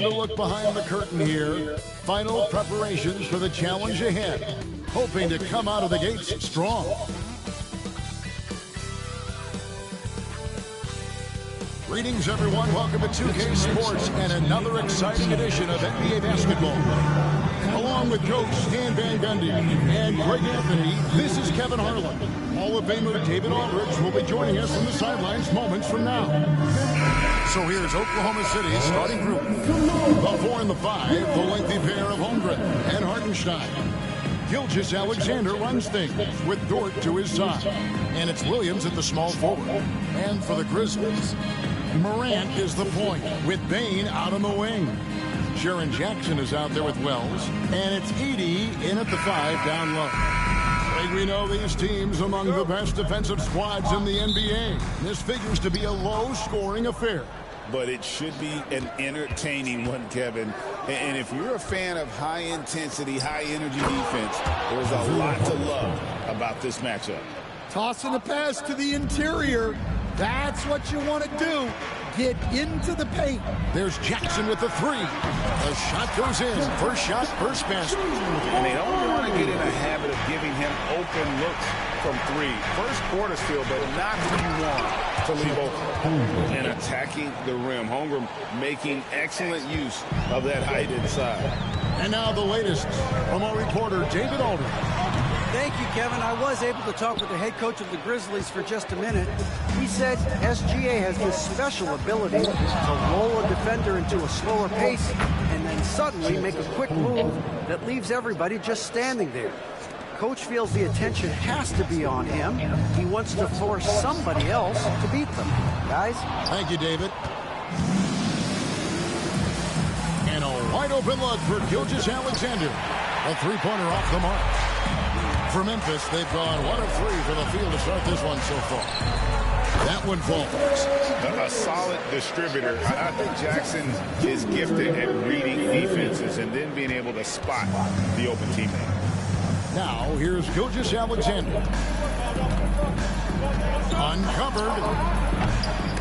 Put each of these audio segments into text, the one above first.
a look behind the curtain here. Final preparations for the challenge ahead. Hoping to come out of the gates strong. Greetings, everyone. Welcome to 2K Sports and another exciting edition of NBA basketball. Along with Coach Stan Van Gundy and Greg Anthony, this is Kevin Harlan. Hall of Famer David Aldridge will be joining us from the sidelines moments from now. So here's Oklahoma City's starting group. The 4 and the 5, the lengthy pair of Holmgren and Hartenstein. Gilgeous-Alexander runs things with Dort to his side. And it's Williams at the small forward. And for the Grizzlies, Morant is the point with Bane out on the wing. Jaren Jackson is out there with Wells. And it's Edey in at the 5 down low. And we know these teams among the best defensive squads in the NBA. This figures to be a low-scoring affair. But it should be an entertaining one, Kevin. And if you're a fan of high-intensity, high-energy defense, there's a lot to love about this matchup. Tossing a pass to the interior. That's what you want to do. Get into the paint. There's Jackson with the 3. The shot goes in. First shot, first basket. And they don't want to get in a habit of giving him open looks from 3. First quarter still, but not what you want to leave open. And attacking the rim. Holmgren making excellent use of that height inside. And now the latest from our reporter, David Aldridge. Thank you, Kevin. I was able to talk with the head coach of the Grizzlies for just a minute. He said SGA has this special ability to roll a defender into a slower pace and then suddenly make a quick move that leaves everybody just standing there. Coach feels the attention has to be on him. He wants to force somebody else to beat them. Guys? Thank you, David. And a wide open look for Gilgeous-Alexander. A three-pointer off the mark. For Memphis, they've gone 1 of 3 for the field to start this one so far. That one falls. A solid distributor. I think Jackson is gifted at reading defenses and then being able to spot the open teammate. Now, here's Gilgeous-Alexander. Uncovered.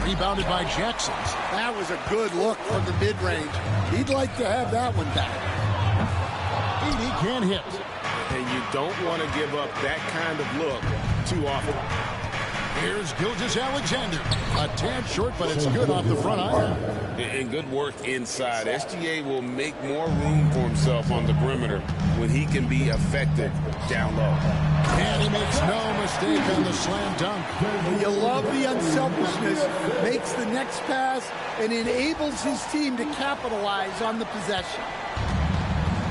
Rebounded by Jackson. That was a good look from the mid-range. He'd like to have that one back. Edey can't hit. And you don't want to give up that kind of look too often. Here's Gilgeous-Alexander. A tad short, but it's good off the front iron. And good work inside. SGA will make more room for himself on the perimeter when he can be effective down low. And he makes no mistake on the slam dunk. You love the unselfishness. Makes the next pass and enables his team to capitalize on the possession.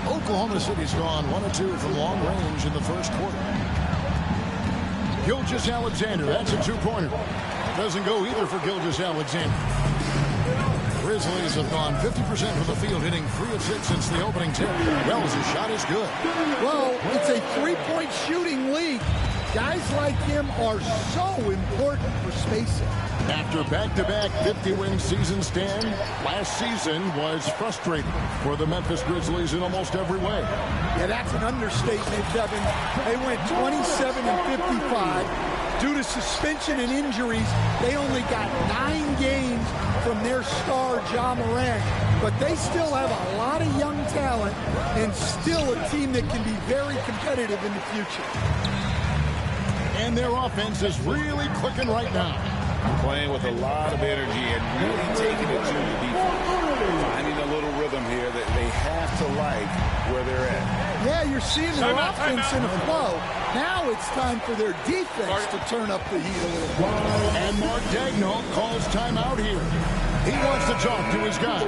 Oklahoma City's gone 1 of 2 from long range in the first quarter. Gilgeous-Alexander, that's a 2-pointer. Doesn't go either for Gilgeous-Alexander. Grizzlies have gone 50% from the field, hitting 3 of 6 since the opening tip. Wells' shot is good. Well, it's a 3-point shooting league. Guys like him are so important for spacing. After back-to-back 50-win seasons, Stan, last season was frustrating for the Memphis Grizzlies in almost every way. Yeah, that's an understatement, Kevin. They went 27-55. Due to suspension and injuries, they only got 9 games from their star, Ja Morant. But they still have a lot of young talent and still a team that can be very competitive in the future. And their offense is really clicking right now. Playing with a lot of energy and really taking it to the defense. Finding a little rhythm here that they have to like where they're at. Yeah, you're seeing their offense in a flow. Now it's time for their defense to turn up the heat a little bit. And Mark Daigneault calls timeout here. He wants to talk to his guys.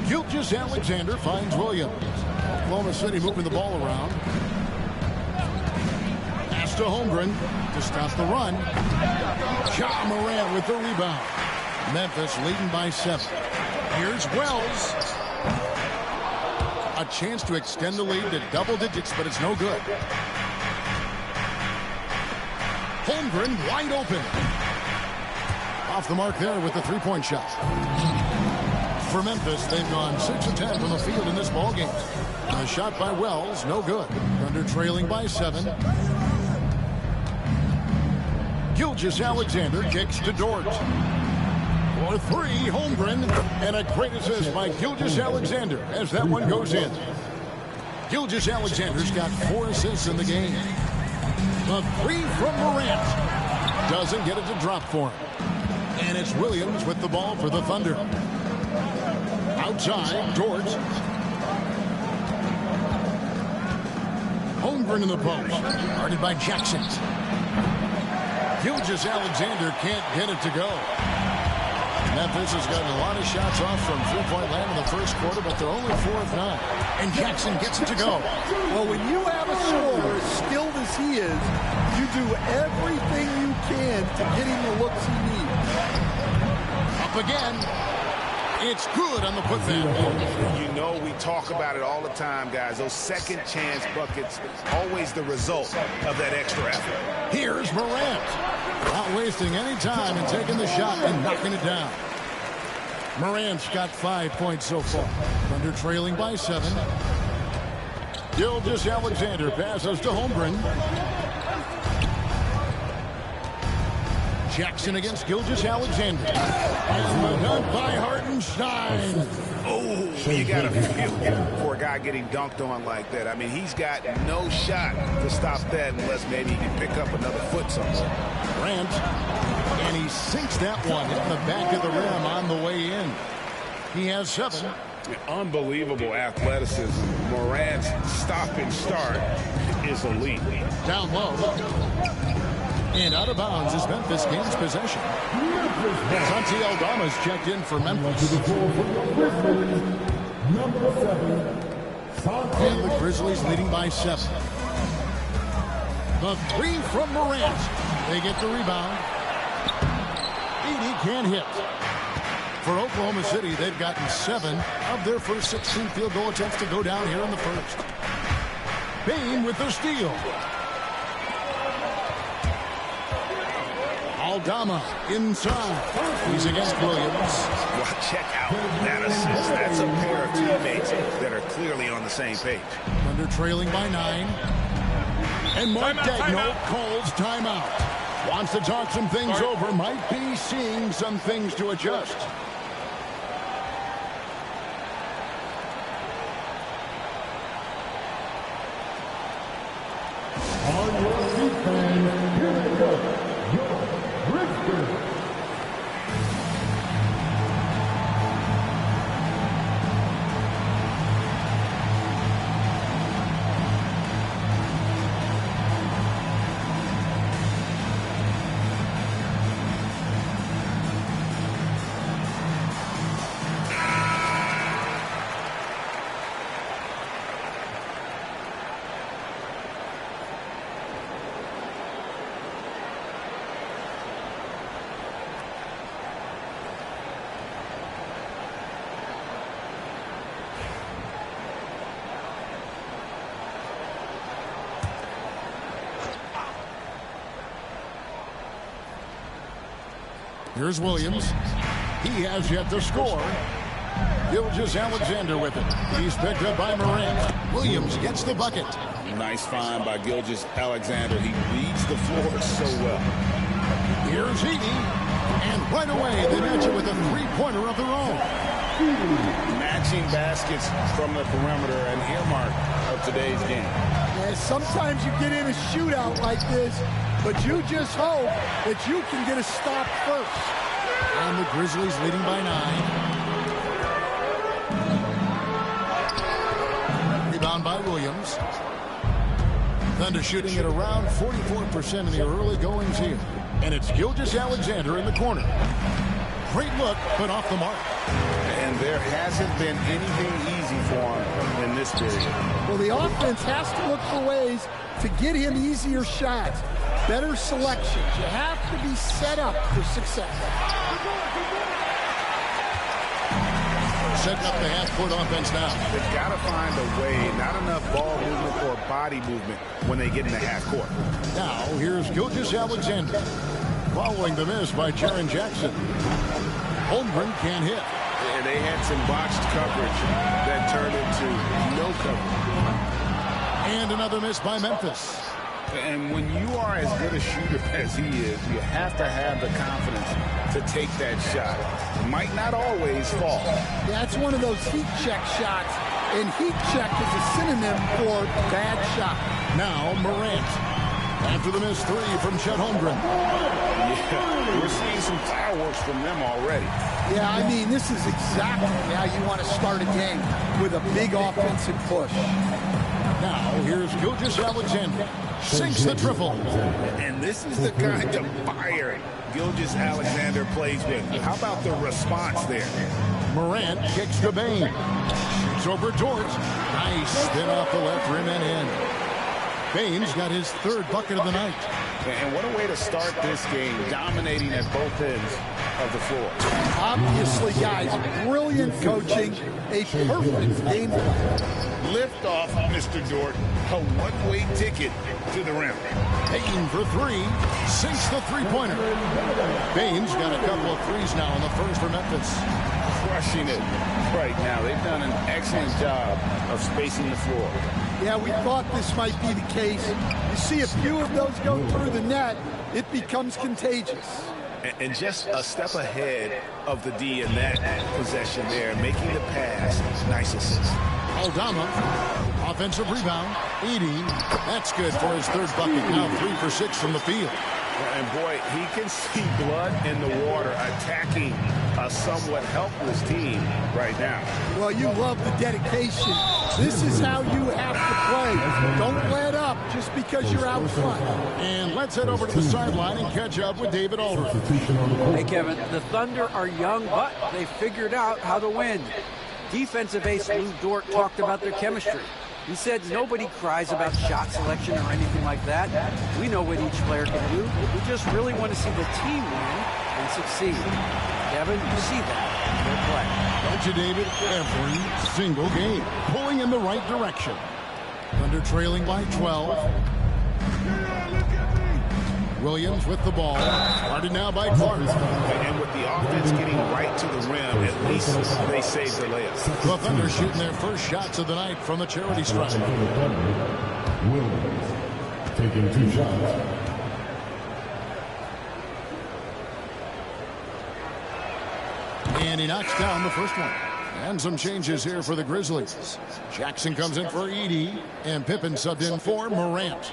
Gilgeous-Alexander finds Williams. Oklahoma City moving the ball around. Pass to Holmgren to stop the run. Ja Morant with the rebound. Memphis leading by 7. Here's Wells. A chance to extend the lead to double digits, but it's no good. Holmgren wide open. Off the mark there with the three-point shot. For Memphis, they've gone 6 of 10 from the field in this ballgame. A shot by Wells, no good. Thunder trailing by 7. Gilgeous-Alexander kicks to Dort. For 3, Holmgren. And a great assist by Gilgeous-Alexander as that one goes in. Gilgeous-Alexander's got 4 assists in the game. A 3 from Morant. Doesn't get it to drop for him. And it's Williams with the ball for the Thunder. Outside, Dort. Holmgren in the post. Guarded by Jackson. Gilgeous-Alexander can't get it to go. Memphis has gotten a lot of shots off from three-point land in the first quarter, but they're only 4 of 9. And Jackson gets it to go. Well, when you have a scorer as skilled as he is, you do everything you can to get him the looks he needs. Up again. It's good on the putback. You know, we talk about it all the time, guys. Those second chance buckets, always the result of that extra effort. Here's Morant. Not wasting any time in taking the shot and knocking it down. Morant's got 5 points so far. Thunder trailing by 7. Gilgeous-Alexander passes to Holmgren. Jackson against Gilgeous-Alexander. And the dunk by Hartenstein. Oh, you got to feel good for a guy getting dunked on like that. I mean, he's got no shot to stop that unless maybe he can pick up another foot somewhere. Grant, and he sinks that one in the back of the rim on the way in. He has 7. Unbelievable athleticism. Morant's stop and start is elite. Down low. And out of bounds as Memphis gains possession. Santi Aldama's checked in for Memphis. And the Grizzlies leading by 7. The 3 from Morant. They get the rebound. Edey can't hit. For Oklahoma City, they've gotten 7 of their first 16 field goal attempts to go down here in the first. Bain with the steal. Aldama inside. He's against Williams. Well, check out that assist. That's a pair of teammates that are clearly on the same page. Thunder trailing by 9. And Mark Daigneault calls timeout. Wants to talk some things over. Might be seeing some things to adjust. On your feet, fans, here they go. Your Grizzlies. Here's Williams. He has yet to score. Gilgeous-Alexander with it. He's picked up by Morant. Williams gets the bucket. Nice find by Gilgeous-Alexander. He reads the floor so well. Here's Edey. And right away, they match it with a three-pointer of their own. Matching baskets from the perimeter, an earmark of today's game. Yeah, sometimes you get in a shootout like this, but you just hope that you can get a stop first. And the Grizzlies leading by 9. Rebound by Williams. Thunder shooting at around 44% in the early goings here. And it's Gilgeous-Alexander in the corner. Great look, but off the mark. And there hasn't been anything easy for him in this period. Well, the offense has to look for ways to get him easier shots, better selections. You have to be set up for success. setting up the half-court offense now. They've got to find a way, not enough ball movement or body movement when they get in the half court. Now, here's Gilgeous-Alexander. Following the miss by Jaren Jackson. Holmgren can't hit. And they had some botched coverage that turned into no coverage. And another miss by Memphis. And when you are as good a shooter as he is, you have to have the confidence to take that shot. It might not always fall. Yeah, it's one of those heat check shots, and heat check is a synonym for bad shot. Now Morant. After the missed three from Chet Holmgren. Yeah, we're seeing some fireworks from them already. Yeah, I mean, this is exactly how you want to start a game, with a big offensive push. Now, here's Gilgeous-Alexander. Sinks the triple. And this is the kind of fire Gilgeous-Alexander plays with. How about the response there? Morant kicks to Bane. Shoots over Dort. Nice spin off the left rim and in. Bane's got his third bucket of the night. And what a way to start this game, dominating at both ends of the floor. Obviously, guys, brilliant coaching, a perfect game plan. Lift off, Mr. Dort. A one-way ticket to the rim. Bane for three. Sinks the three-pointer. Bane's got a couple of threes now in the first for Memphis. Crushing it right now. They've done an excellent job of spacing the floor. Yeah, we thought this might be the case. You see a few of those go through the net, it becomes contagious. And just a step ahead of the D in that possession there, making the pass. Nice assist. Aldama, offensive rebound. 80. That's good for his third bucket. Now 3 for 6 from the field. And boy, he can see blood in the water attacking a somewhat helpless team right now. Well, you love the dedication. This is how you have to play. Don't let up just because you're out front. And let's head over to the sideline and catch up with David Aldridge. Hey, Kevin, the Thunder are young, but they figured out how to win. Defensive ace Lou Dort talked about their chemistry. He said nobody cries about shot selection or anything like that. We know what each player can do. We just really want to see the team win and succeed. Kevin, you see that in their play. Don't you, David? Every single game. Pulling in the right direction. Thunder trailing by 12. Williams with the ball. Guarded now by Clark. And with the offense getting right to the rim, at least they save the layup. The Thunder shooting their first shots of the night from the charity stripe. Williams taking 2 shots. And he knocks down the first one. And some changes here for the Grizzlies. Jackson comes in for Edey, and Pippen subbed in for Morant.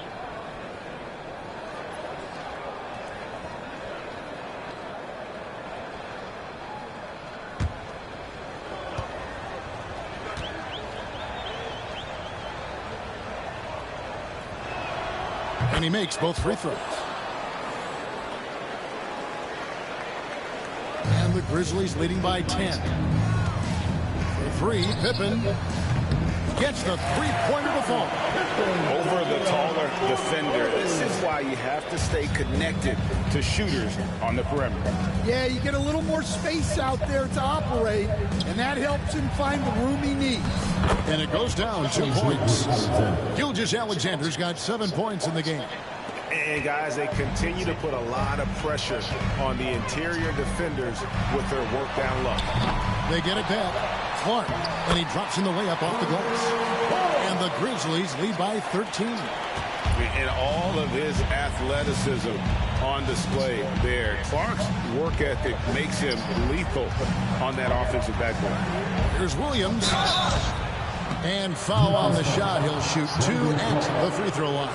And he makes both free throws. And the Grizzlies leading by 10. For 3, Pippen gets the three-pointer to fall. Over the taller defender. This is why you have to stay connected to shooters on the perimeter. Yeah, you get a little more space out there to operate, and that helps him find the room he needs. And it goes down 2 points. Gilgeous-Alexander's got 7 points in the game. And guys, they continue to put a lot of pressure on the interior defenders with their work down low. They get it back. Clark, and he drops in the layup off the glass. And the Grizzlies lead by 13. And all of his athleticism on display there. Clark's work ethic makes him lethal on that offensive backboard. Here's Williams. And foul on the shot. He'll shoot 2 at the free throw line.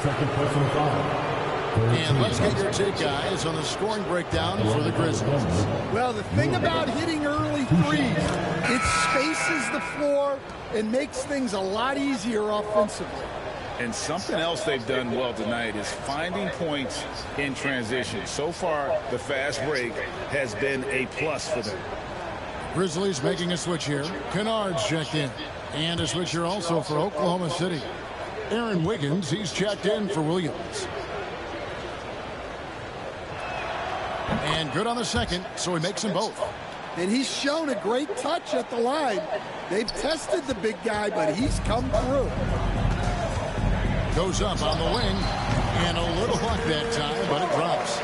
And let's get your take, guys, on the scoring breakdown for the Grizzlies. Well, the thing about hitting early threes, it spaces the floor and makes things a lot easier offensively. And something else they've done well tonight is finding points in transition. So far, the fast break has been a plus for them. Grizzlies making a switch here. Kennard's checked in. And a switch here also for Oklahoma City. Aaron Wiggins, he's checked in for Williams. And good on the second, so he makes them both. And he's shown a great touch at the line. They've tested the big guy, but he's come through. Goes up on the wing, and a little luck that time, but it drops.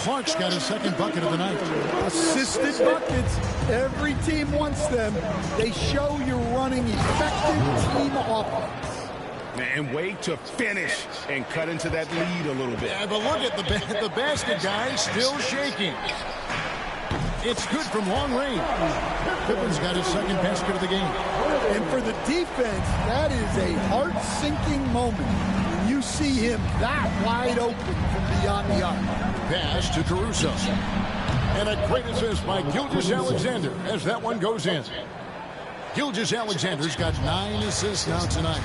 Clark's got his second bucket of the night. Assisted buckets. Every team wants them. They show you're running effective team offense. And wait to finish and cut into that lead a little bit. Yeah, but look at the basket guy still shaking. It's good from long range. Pippen's got his second basket of the game. And for the defense, that is a heart-sinking moment when you see him that wide open from beyond the arc. Pass to Caruso. And a great assist by Gilgeous-Alexander as that one goes in. Gilgeous-Alexander's got 9 assists now tonight.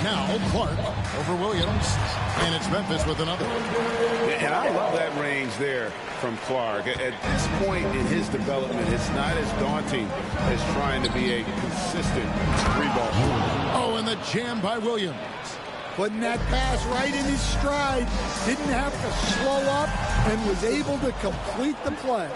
Now Clark over Williams, and it's Memphis with another. And I love that range there from Clark. At this point in his development, it's not as daunting as trying to be a consistent three-ball shooter. Oh, and the jam by Williams. Putting that pass right in his stride. Didn't have to slow up and was able to complete the play.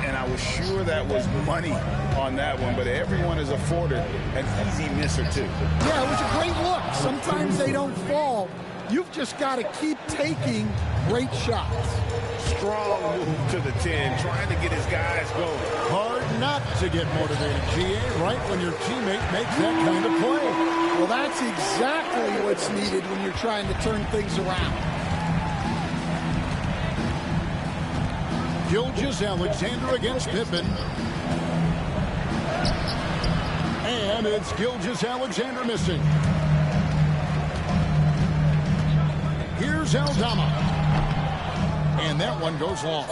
And I was sure that was money on that one, but everyone is afforded an easy misser too. Yeah, it was a great look. Sometimes they don't fall. You've just got to keep taking great shots. Strong move to the 10, trying to get his guys going. Hard not to get motivated, GA, right when your teammate makes that kind of play. Well, that's exactly what's needed when you're trying to turn things around. Gilgeous-Alexander against Pippen. And it's Gilgeous-Alexander missing. Here's Aldama. And that one goes long.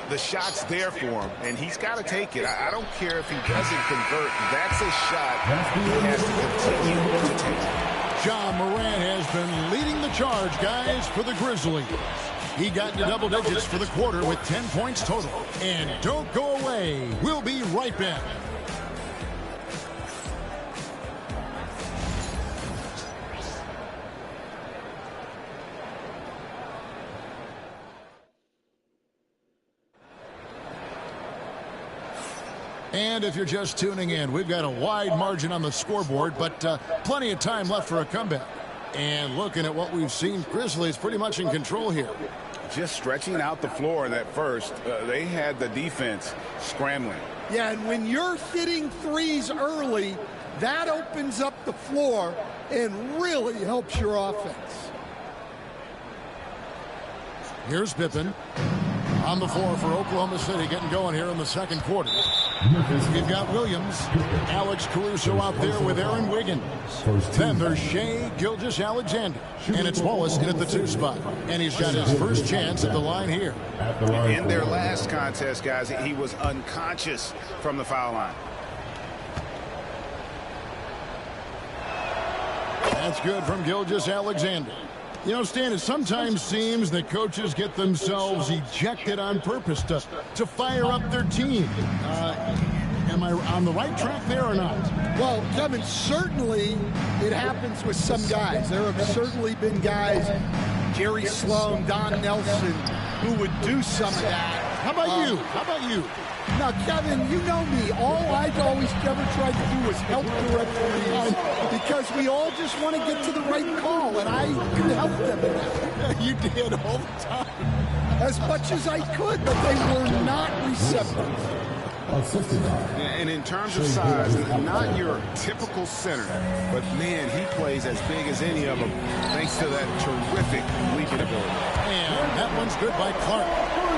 The shot's there for him, and he's got to take it. I don't care if he doesn't convert. That's a shot he has to continue to take. John Moran has been leading the charge, guys, for the Grizzlies. He got into double digits for the quarter with 10 points total. And don't go away. We'll be right back. And if you're just tuning in, we've got a wide margin on the scoreboard, but plenty of time left for a comeback. And looking at what we've seen, Grizzlies pretty much in control here. Just stretching out the floor in that first. They had the defense scrambling. Yeah, and when you're hitting threes early, that opens up the floor and really helps your offense. Here's Pippen on the floor for Oklahoma City, getting going here in the second quarter. We've got Williams, Alex Caruso out there with Aaron Wiggins. Then there's Shai Gilgeous-Alexander, and it's Wallace in at the 2 spot. And he's got his first chance at the line here. In their last contest, guys, he was unconscious from the foul line. That's good from Gilgeous-Alexander. You know, Stan, it sometimes seems that coaches get themselves ejected on purpose to fire up their team. Am I on the right track there or not? Well, Kevin, certainly it happens with some guys. There have certainly been guys, Jerry Sloan, Don Nelson, who would do some of that. How about you? How about you? Now, Kevin, you know me. All I've always ever tried to do was help the referees because we all just want to get to the right call, and I could help them in that. You did all the time. As much as I could, but they were not receptive. And in terms of size, not your typical center, but man, he plays as big as any of them thanks to that terrific leaping ability. And that one's good by Clark.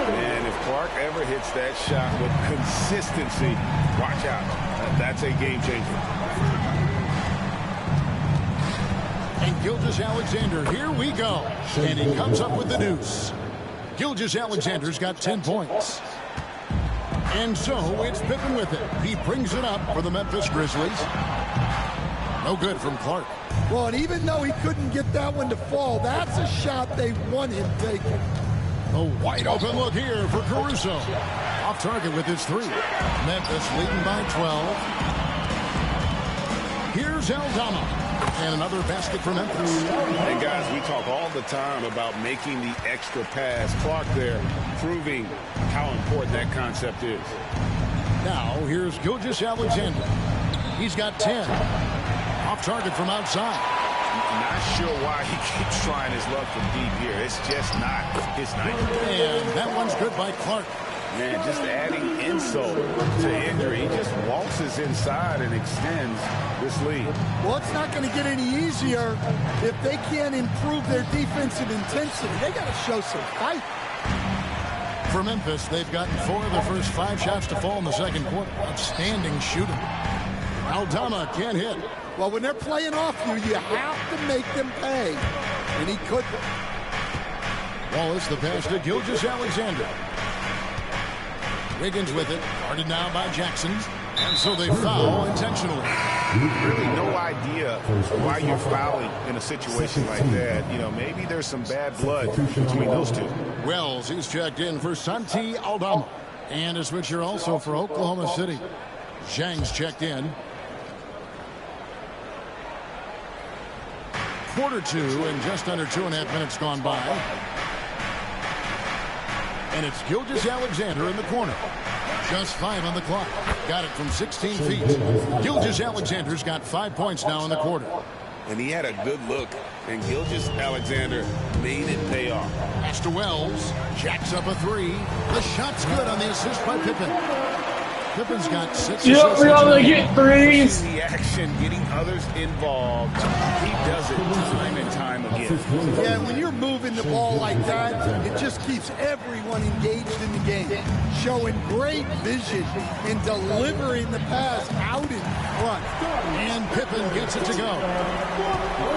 And if Clark ever hits that shot with consistency, watch out. That's a game changer. And Gilgeous-Alexander, here we go. And he comes up with the deuce. Gilgeous-Alexander's got 10 points. And so it's Pippen with it. He brings it up for the Memphis Grizzlies. No good from Clark. Well, and even though he couldn't get that one to fall, that's a shot they want him taking. A wide open look here for Caruso. Off target with his 3. Memphis leading by 12. Here's Aldama. And another basket for Memphis. And guys, we talk all the time about making the extra pass. Clark there proving how important that concept is. Now, here's Gilgeous-Alexander. He's got 10. Off target from outside. Not sure why he keeps trying his luck from deep here. It's just not his night. And that one's good by Clark. Man, just adding insult to injury. He just waltzes inside and extends this lead. Well, it's not going to get any easier if they can't improve their defensive intensity. They got to show some fight. For Memphis, they've gotten 4 of their first 5 shots to fall in the second quarter. Outstanding shooting. Aldama can't hit. Well, when they're playing off you, you have to make them pay. And he couldn't. Wallace, the pass to Gilgeous-Alexander. Wiggins with it. Guarded now by Jackson. And so they foul intentionally. Really no idea why you're fouling in a situation like that. You know, maybe there's some bad blood between those two. Wells, he's checked in for Santi Aldama. And a switcher also for Oklahoma City. Zhang's checked in. Quarter 2 and just under 2.5 minutes gone by. And it's Gilgeous-Alexander in the corner. Just 5 on the clock. Got it from 16 feet. Gilgeous-Alexander's got 5 points now in the quarter. And he had a good look, and Gilgeous-Alexander made it pay off. Pass to Wells. Jacks up a 3. The shot's good on the assist by Pippen. Pippen's got 6 assists. Yep, we all get threes. The action, getting others involved. He does it time and time again. Yeah, when you're moving the ball like that, it just keeps everyone engaged in the game. Showing great vision and delivering the pass out in front. And Pippen gets it to go.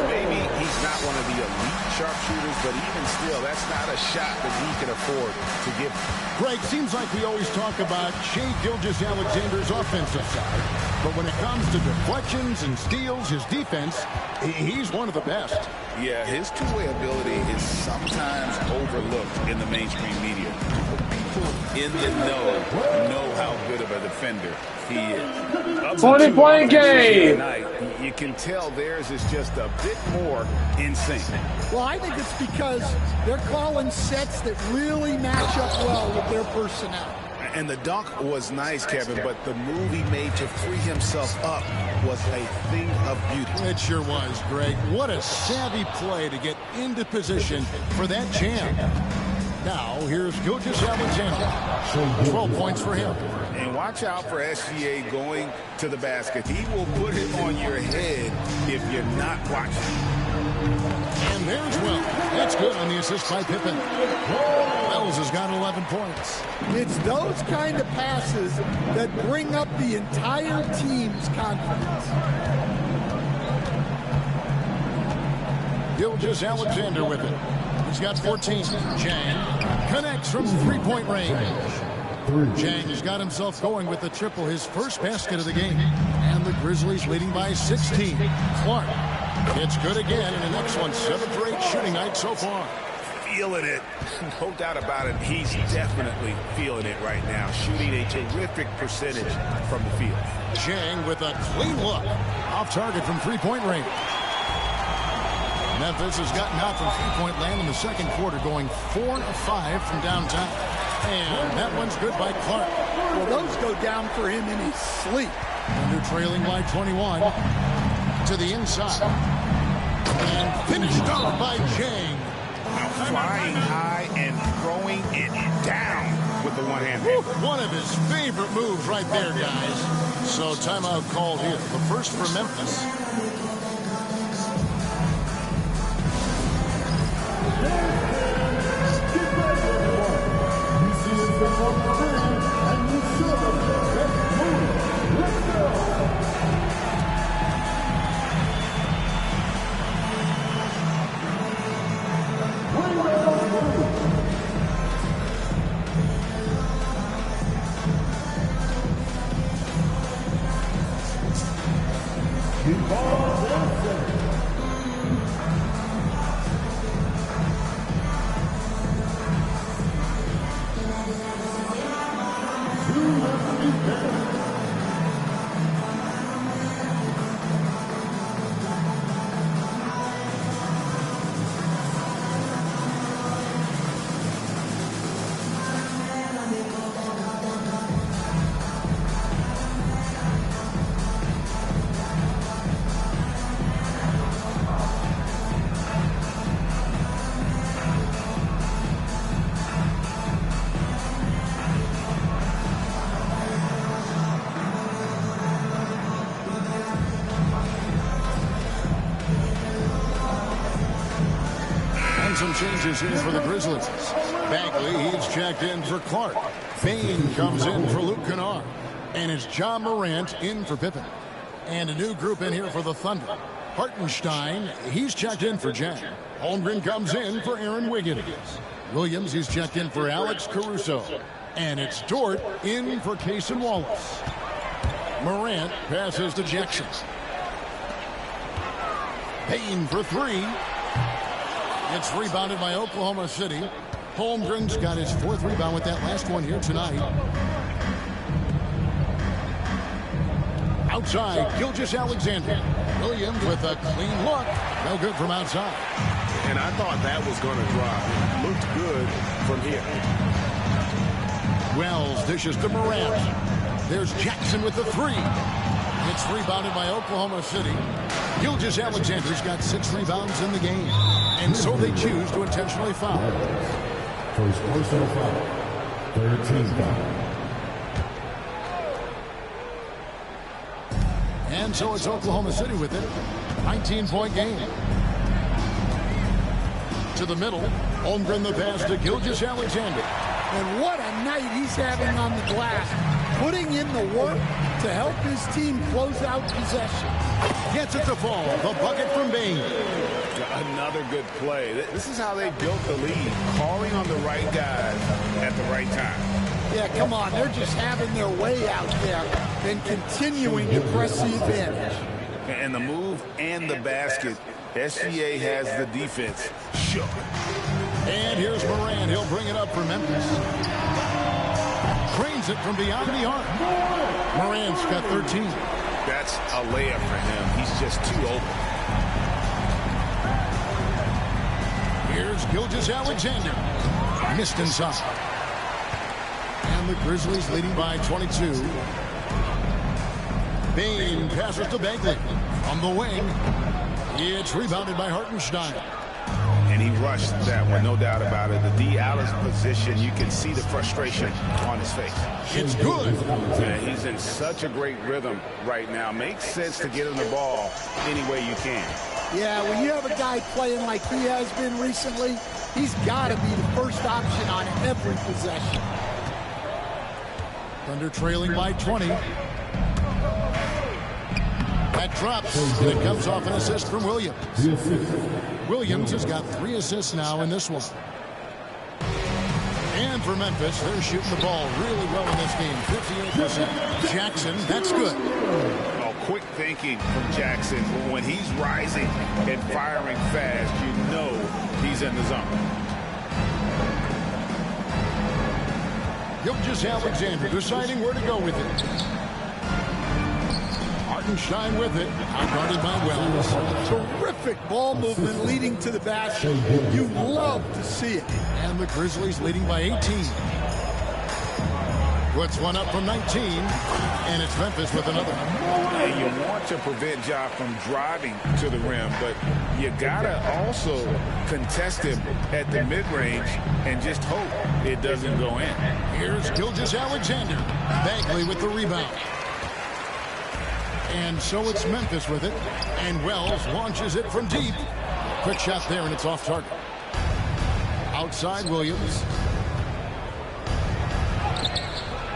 Maybe he's not one of the elite sharpshooters, but even still, that's not a shot that he can afford to give. Greg, seems like we always talk about Shai Gilgeous-Alexander's offensive side, but when it comes to deflections and steals, his defense, he's one of the best. Yeah, his two-way ability is sometimes overlooked in the mainstream media. People in the know how good of a defender he is. 20-point game. Tonight, you can tell theirs is just a bit more in sync. Well, I think it's because they're calling sets that really match up well with their personnel. And the dunk was nice, Kevin, but the move he made to free himself up was a thing of beauty. It sure was, Greg. What a savvy play to get into position for that jam. Now, here's Gilgeous-Alexander. 12 points for him. And watch out for SGA going to the basket. He will put it on your head if you're not watching. And there's Wells. That's good on the assist by Pippen. Wells has got 11 points. It's those kind of passes that bring up the entire team's confidence. Gilgeous-Alexander with it. He's got 14. Zhang connects from three-point range. Zhang has got himself going with the triple, his first basket of the game. And the Grizzlies leading by 16. Clark. It's good again in an excellent 7th or 8th shooting night so far. Feeling it. No doubt about it. He's definitely feeling it right now. Shooting a terrific percentage from the field. Zhang with a clean look. Off target from three-point range. Memphis has gotten out from three-point land in the second quarter, going 4 of 5 from downtown. And that one's good by Clark. Well, those go down for him in his sleep. And they're trailing by 21 to the inside. And finished off by Zhang. Flying high and throwing it down with the one-hand. One of his favorite moves right there, guys. So timeout called here. The first for Memphis. some changes here for the Grizzlies. Bagley, he's checked in for Clark. Bain comes in for Luke Kennard. And it's John Morant in for Pippen. And a new group in here for the Thunder. Hartenstein, he's checked in for Jen. Holmgren comes in for Aaron Wiggins. Williams, he's checked in for Alex Caruso. And it's Dort in for Cason Wallace. Morant passes to Jackson. Payne for three. It's rebounded by Oklahoma City. Holmgren's got his fourth rebound with that last one here tonight. Outside, Gilgeous-Alexander. Williams with a clean look. No good from outside. And I thought that was going to drop. Looked good from here. Wells dishes to Morant. There's Jackson with the three. It's rebounded by Oklahoma City. Gilgeous-Alexander's got 6 rebounds in the game. And so they choose to intentionally foul. First personal foul. 13 foul. And so it's Oklahoma City with it. 19-point game. To the middle. Holmgren the pass to Gilgeous-Alexander. And what a night he's having on the glass. Putting in the work to help his team close out possession. Gets it to fall. The bucket from Bain. Another good play. This is how they built the lead. Calling on the right guys at the right time. Yeah, come on. They're just having their way out there and continuing to press the advantage. And the move and the basket. SGA has the defense shook. And here's Morant. He'll bring it up for Memphis. Cranes it from beyond the arc. Morant's got 13. That's a layup for him. He's just too open. Here's Gilgeous-Alexander. Missed inside. And the Grizzlies leading by 22. Bain passes to Bagley. On the wing. It's rebounded by Hartenstein. And he rushed that one, no doubt about it. The D out of position, you can see the frustration on his face. It's good. Man, he's in such a great rhythm right now. Makes sense to get him the ball any way you can. Yeah, when you have a guy playing like he has been recently, he's got to be the first option on every possession. Thunder trailing by 20. That drops, and it comes off an assist from Williams. Williams has got 3 assists now in this one. And for Memphis, they're shooting the ball really well in this game, 58%. Jackson, that's good. Oh, quick thinking from Jackson. When he's rising and firing fast, you know he's in the zone. Gilgeous-Alexander deciding where to go with it. Hartenstein with it, outguarded by Wells. Terrific ball movement leading to the basket. You love to see it. And the Grizzlies leading by 18. Puts one up from 19, and it's Memphis with another. And you want to prevent Ja from driving to the rim, but you gotta also contest him at the mid-range and just hope it doesn't go in. Here's Gilgeous-Alexander. Bagley with the rebound. And so it's Memphis with it. And Wells launches it from deep. Quick shot there, and it's off target. Outside Williams.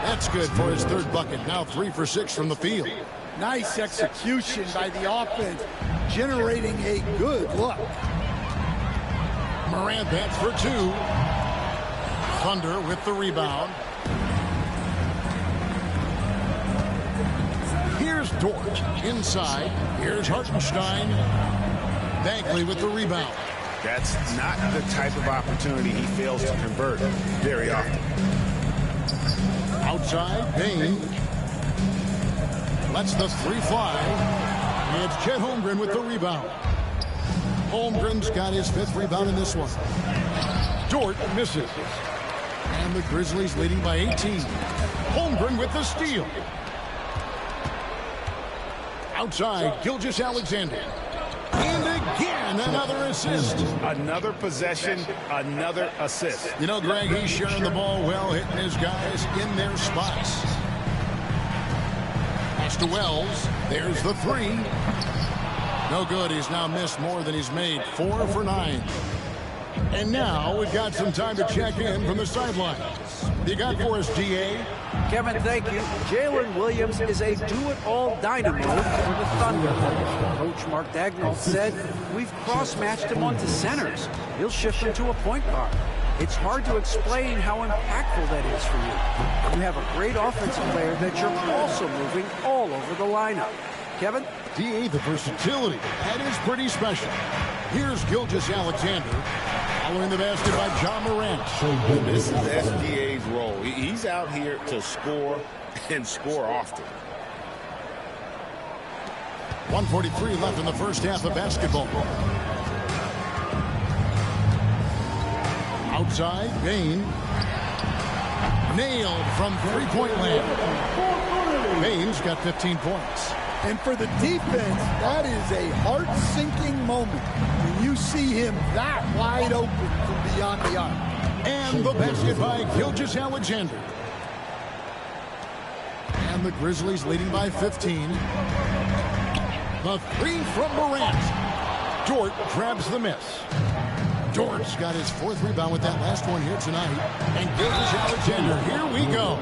That's good for his 3rd bucket. Now 3 for 6 from the field. Nice execution by the offense, generating a good look. Morant bats for 2. Thunder with the rebound. Here's Dort inside. Here's Hartenstein. Bagley with the rebound. That's not the type of opportunity he fails to convert very often. Outside, Bain. Lets the 3 fly. It's Chet Holmgren with the rebound. Holmgren's got his 5th rebound in this one. Dort misses. And the Grizzlies leading by 18. Holmgren with the steal. Outside, Gilgeous-Alexander. And again, another assist. Another possession, another assist. You know, Greg, he's sharing the ball well, hitting his guys in their spots. Pass to Wells. There's the 3. No good. He's now missed more than he's made. 4 for 9. And now we've got some time to check in from the sideline. What do you got for us, DA? Kevin, thank you. Jalen Williams is a do-it-all dynamo for the Thunder. Coach Mark Dagnall said, we've cross-matched him onto centers. He'll shift him to a point guard. It's hard to explain how impactful that is for you. You have a great offensive player that you're also moving all over the lineup. Kevin? DA, the versatility. That is pretty special. Here's Gilgeous-Alexander. Following the basket by John Morant. This is SGA's role. He's out here to score and score often. 1:43 left in the first half of basketball. Outside, Bain. Nailed from three-point land. Bain's got 15 points. And for the defense, that is a heart-sinking moment when you see him that wide open from beyond the arc. And the basket by Gilgeous-Alexander. And the Grizzlies leading by 15. The three from Morant. Dort grabs the miss. Dort's got his fourth rebound with that last one here tonight. And Gilgeous-Alexander, here we go.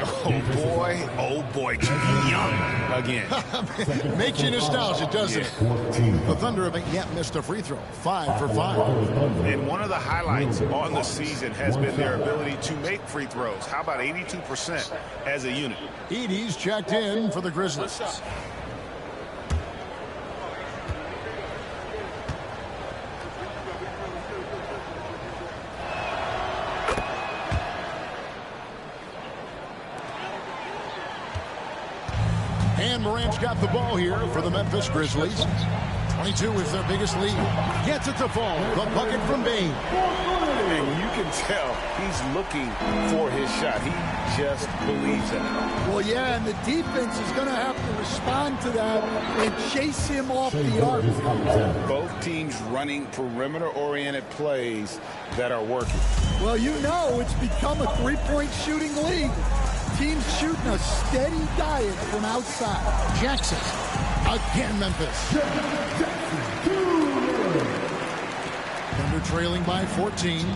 Oh boy, young again. Makes you nostalgic, doesn't it? The Thunder haven't yet missed a free throw. 5 for 5. And one of the highlights on the season has been their ability to make free throws. How about 82% as a unit? Edey's checked in for the Grizzlies. And Morant's got the ball here for the Memphis Grizzlies. 22 is their biggest lead. Gets it to fall. The bucket from Bain. And you can tell he's looking for his shot. He just believes in it. Well, yeah, and the defense is going to have to respond to that and chase him off the arc. Both teams running perimeter-oriented plays that are working. Well, you know it's become a three-point shooting league. Teams shooting a steady diet from outside. Jackson. Again, Memphis. Thunder trailing by 14.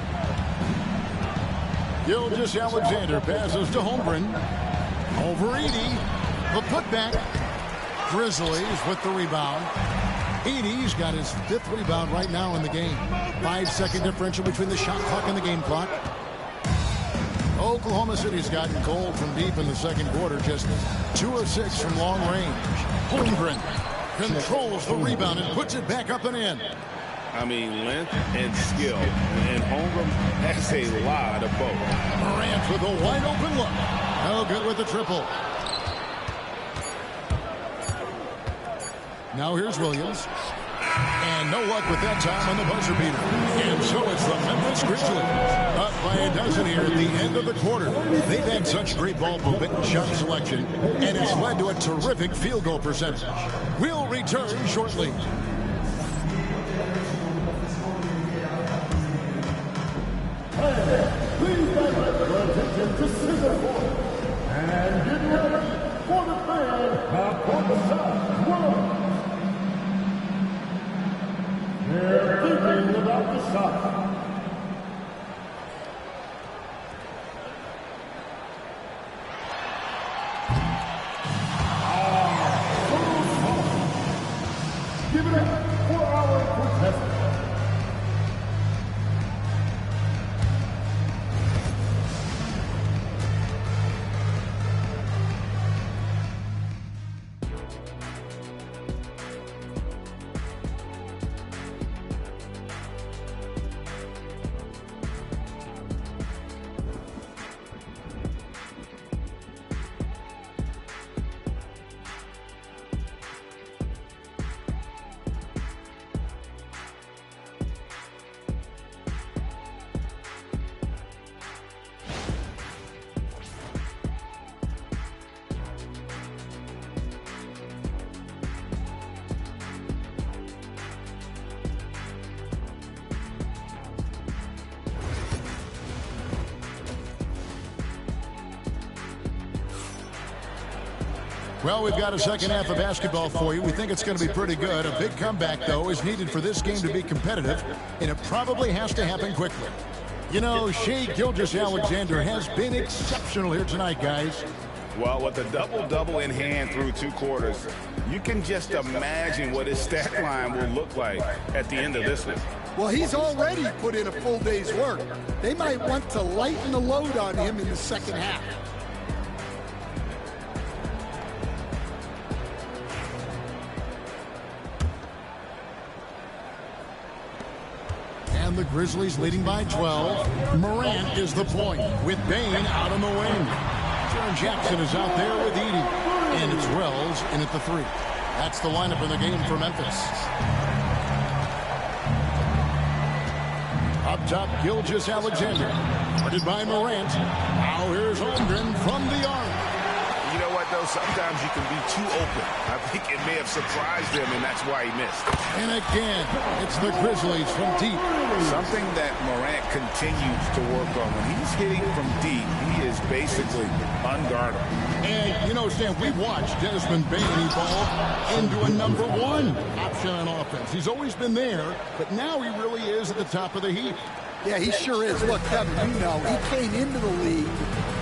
Gilgeous-Alexander passes to Holmgren. Over Edey. The putback. Grizzlies with the rebound. Edey's got his fifth rebound right now in the game. 5-second differential between the shot clock and the game clock. Oklahoma City's gotten cold from deep in the second quarter. Just 2 of 6 from long range. Holmgren controls the rebound and puts it back up and in. I mean, length and skill. And Holmgren has a lot of both. Morant with a wide open look. No good with the triple. Now here's Williams. And no luck with that time on the buzzer beater. And so it's the Memphis Grizzlies up by a dozen here at the end of the quarter. They've had such great ball movement and shot selection, and it's led to a terrific field goal percentage. We'll return shortly. Please direct your attention to center court. And get ready for the fan for the shot. 1. They're thinking about the shot. Give it up for our contestant. Well, we've got a second half of basketball for you. We think it's going to be pretty good. A big comeback, though, is needed for this game to be competitive, and it probably has to happen quickly. You know, Shai Gilgeous-Alexander has been exceptional here tonight, guys. Well, with a double-double in hand through 2 quarters, you can just imagine what his stat line will look like at the end of this one. Well, he's already put in a full day's work. They might want to lighten the load on him in the second half. And the Grizzlies leading by 12. Morant is the point with Bane out on the wing. Jaren Jackson is out there with Edey. And it's Wells in at the 3. That's the lineup in the game for Memphis. Up top, Gilgeous-Alexander. Guarded by Morant. Now here's Holmgren from the arc. You know what, though? Sometimes you can be too open. I think it may have surprised him, and that's why he missed. And again, it's the Grizzlies from deep. Something that Morant continues to work on. When he's hitting from deep, he is basically unguardable. And, you know, Stan, we watched Desmond Bane evolve into a #1 option on offense. He's always been there, but now he really is at the top of the heap. Yeah, he sure is. Look, Kevin, you know, he came into the league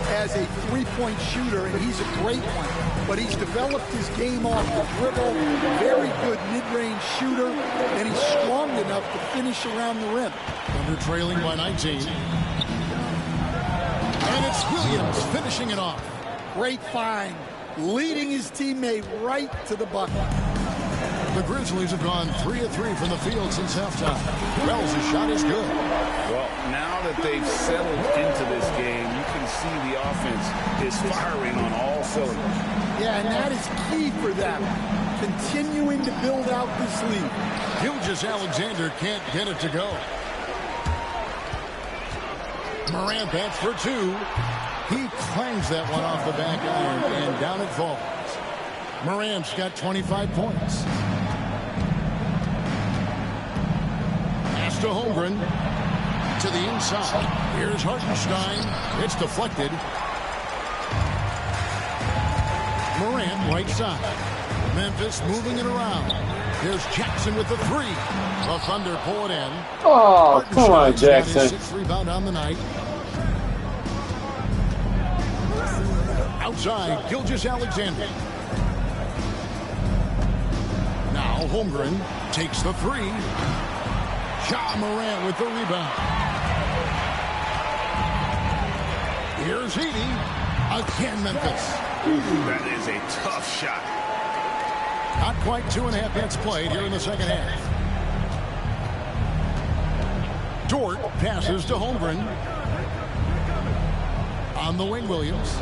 as a three-point shooter, and he's a great one. But he's developed his game off the dribble, very good mid-range shooter, and he's strong enough to finish around the rim. Under trailing by 19. And it's Williams finishing it off. Great find, leading his teammate right to the bucket. The Grizzlies have gone 3 of 3 from the field since halftime. Wells' shot is good. Well, now that they've settled into this game, you can see the offense is firing on all cylinders. Yeah, and that is key for them, continuing to build out this lead. Gilgeous-Alexander can't get it to go. Morant bats for 2. He clangs that one off the back iron, and down it falls. Morant's got 25 points. Pass to Holmgren. To the inside. Here's Hartenstein. It's deflected. Morant right side. Memphis moving it around. There's Jackson with the 3. The Thunder pull it in. Oh, come on, Jackson. Got his 6th rebound on the night. Outside, Gilgeous-Alexander. Now Holmgren takes the 3. Ja Morant with the rebound. Here's Edey. Again, Memphis. That is a tough shot. Not quite 2.5 minutes played here in the second half. Dort passes to Holmgren. On the wing, Williams.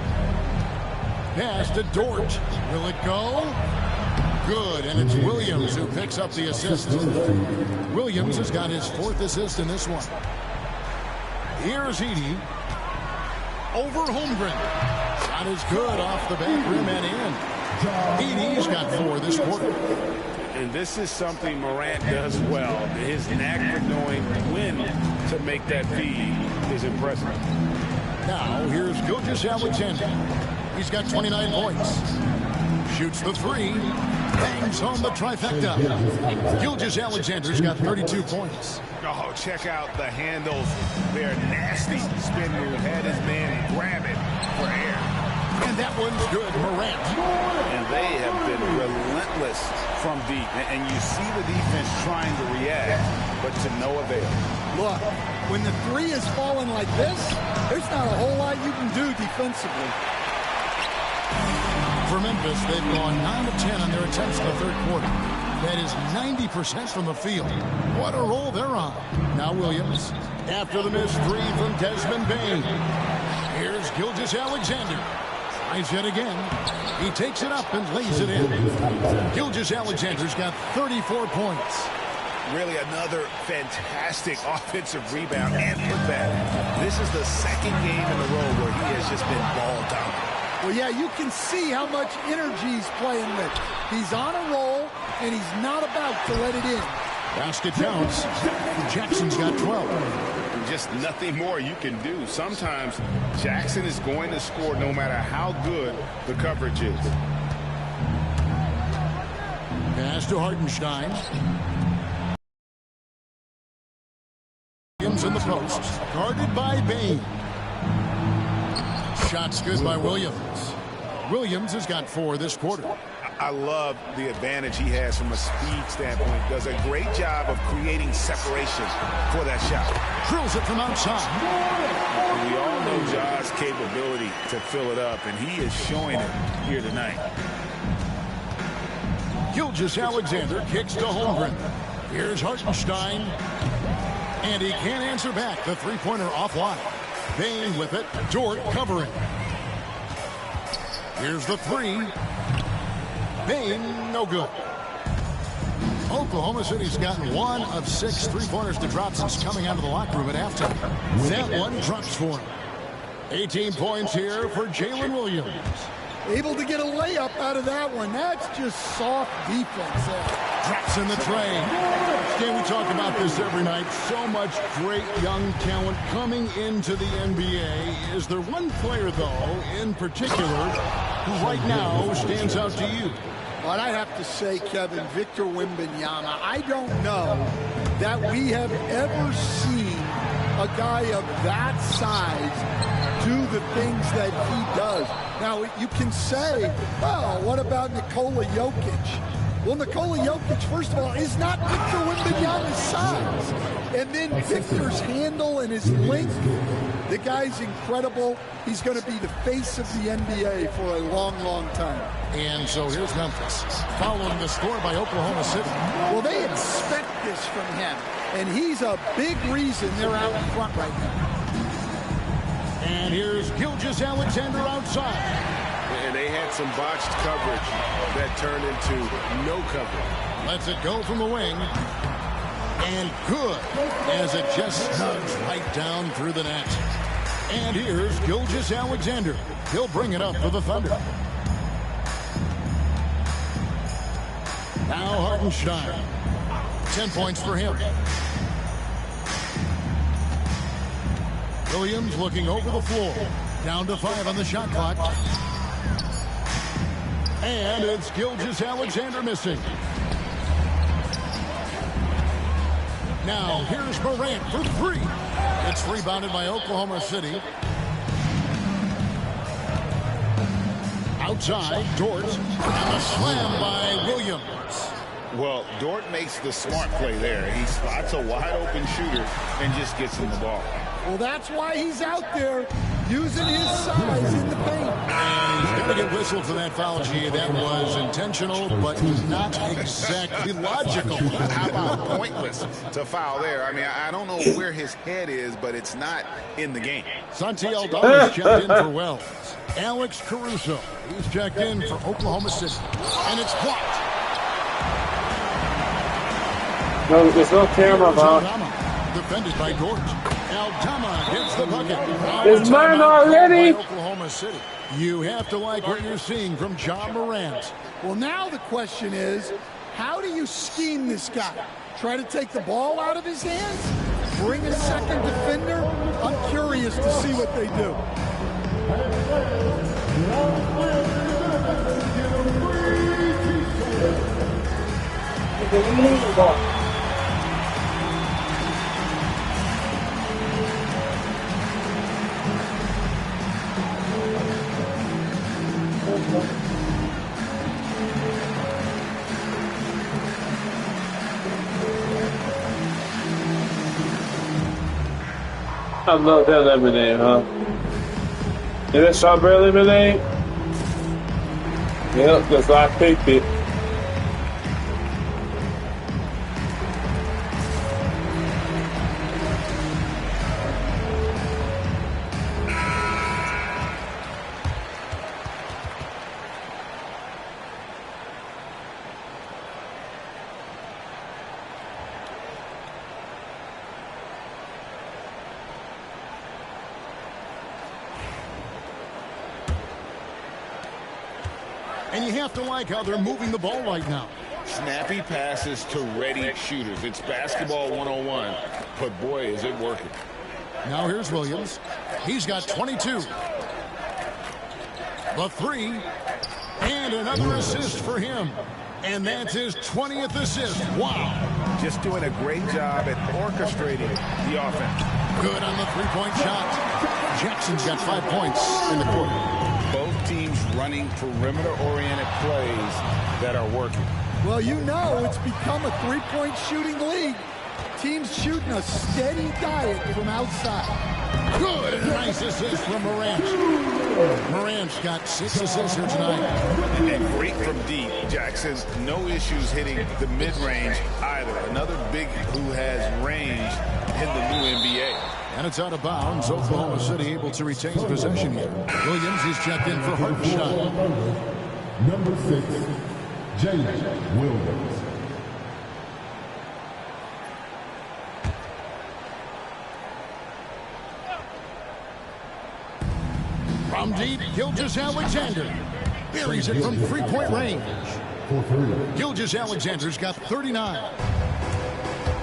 Pass to Dort. Will it go? Good, and it's Williams who picks up the assist. Williams has got his 4th assist in this one. Here's Edey. Over Holmgren. Shot is good off the back rim and in. Edey's got 4 this quarter. And this is something Morant does well. His knack for knowing when to make that feed is impressive. Now, here's Gilgeous-Alexander. He's got 29 points. Shoots the 3. Bangs home the trifecta. Gilgeous-Alexander's got 32 points. Oh, check out the handles. They're nasty. Spin move. Had his man grab it for air. And that one's good, Morant. And they have been relentless from deep. And you see the defense trying to react, but to no avail. Look, when the 3 is falling like this, there's not a whole lot you can do defensively. For Memphis, they've gone 9 of 10 on their attempts in the 3rd quarter. That is 90% from the field. What a roll they're on. Now Williams, after the missed 3 from Desmond Bane. Here's Gilgeous-Alexander. Tries yet again. He takes it up and lays it in. Gilgeous-Alexander's got 34 points. Really another fantastic offensive rebound and putback. This is the 2nd game in a row where he has just been ball dominant. Well, yeah, you can see how much energy he's playing with. He's on a roll, and he's not about to let it in. Basket counts. Jackson's got 12. Just nothing more you can do. Sometimes Jackson is going to score no matter how good the coverage is. Pass to Hartenstein. Williams in the post. Guarded by Bain. Shot's good by Williams. Williams has got 4 this quarter. I love the advantage he has from a speed standpoint. Does a great job of creating separation for that shot. Drills it from outside. And we all know Ja's capability to fill it up, and he is showing it here tonight. Gilgeous-Alexander kicks to Holmgren. Here's Hartenstein. And he can't answer back. The three-pointer offline. Bain with it. Dort covering. Here's the 3. Bain, no good. Oklahoma City's gotten 1 of 6 three-pointers to drop since coming out of the locker room at halftime. That one drops for him. 18 points here for Jalen Williams. Able to get a layup out of that one. That's just soft defense there. Drops in the tray. Stan, we talk about this every night. So much great young talent coming into the NBA. Is there one player, though, in particular, who right now stands out to you? Well, I'd have to say, Kevin, Victor Wembanyama. I don't know that we have ever seen a guy of that size do the things that he does. Now, you can say, well, what about Nikola Jokic? Well, Nikola Jokic, first of all, is not Victor Wembanyama's size. And then Victor's handle and his length, the guy's incredible. He's going to be the face of the NBA for a long, long time. And so here's Memphis, following the score by Oklahoma City. Well, they expect this from him, and he's a big reason they're out in front right now. And here's Gilgeous-Alexander outside. And they had some botched coverage that turned into no coverage. Lets it go from the wing. And good, as it just snugs right down through the net. And here's Gilgeous-Alexander. He'll bring it up for the Thunder. Now Hartenstein. 10 points for him. Williams looking over the floor. Down to 5 on the shot clock. And it's Gilgeous-Alexander missing. Now here's Morant for 3. It's rebounded by Oklahoma City. Outside, Dort. And a slam by Williams. Well, Dort makes the smart play there. He spots a wide open shooter and just gets him the ball. Well, that's why he's out there using his size in the paint. And he's going to get whistled for that foul, G. That was intentional, but not exactly logical. How about pointless to foul there? I mean, I don't know where his head is, but it's not in the game. Santi Aldama's checked in for Wells. Alex Caruso, he's checked in for Oklahoma City. And it's blocked. No, there's no camera, man. Defended by Dort. Aldama gets the bucket. It's mine already. Oklahoma City. You have to like what you're seeing from Ja Morant. Well, now the question is, how do you scheme this guy? Try to take the ball out of his hands? Bring a second defender? I'm curious to see what they do. I love that lemonade, huh? Is that strawberry lemonade? Yep, because I picked it. And you have to like how they're moving the ball right now. Snappy passes to ready shooters. It's basketball 101, but boy, is it working. Now here's Williams. He's got 22. The 3. And another assist for him. And that's his 20th assist. Wow. Just doing a great job at orchestrating the offense. Good on the three-point shot. Jackson's got 5 points in the quarter. Both teams running perimeter-oriented plays that are working. Well, you know it's become a three-point shooting league. Teams shooting a steady diet from outside. Good and nice assist from Morant. Morant's got 6 assists here tonight. And great from deep. Jackson's no issues hitting the mid-range either. Another big who has range in the new NBA. And it's out of bounds. Oklahoma City able to retain possession here. Williams is checked in for Hartenstein. Number 6, James Williams. From deep, Gilgeous-Alexander buries it from three-point range. Gilgeous-Alexander's got 39.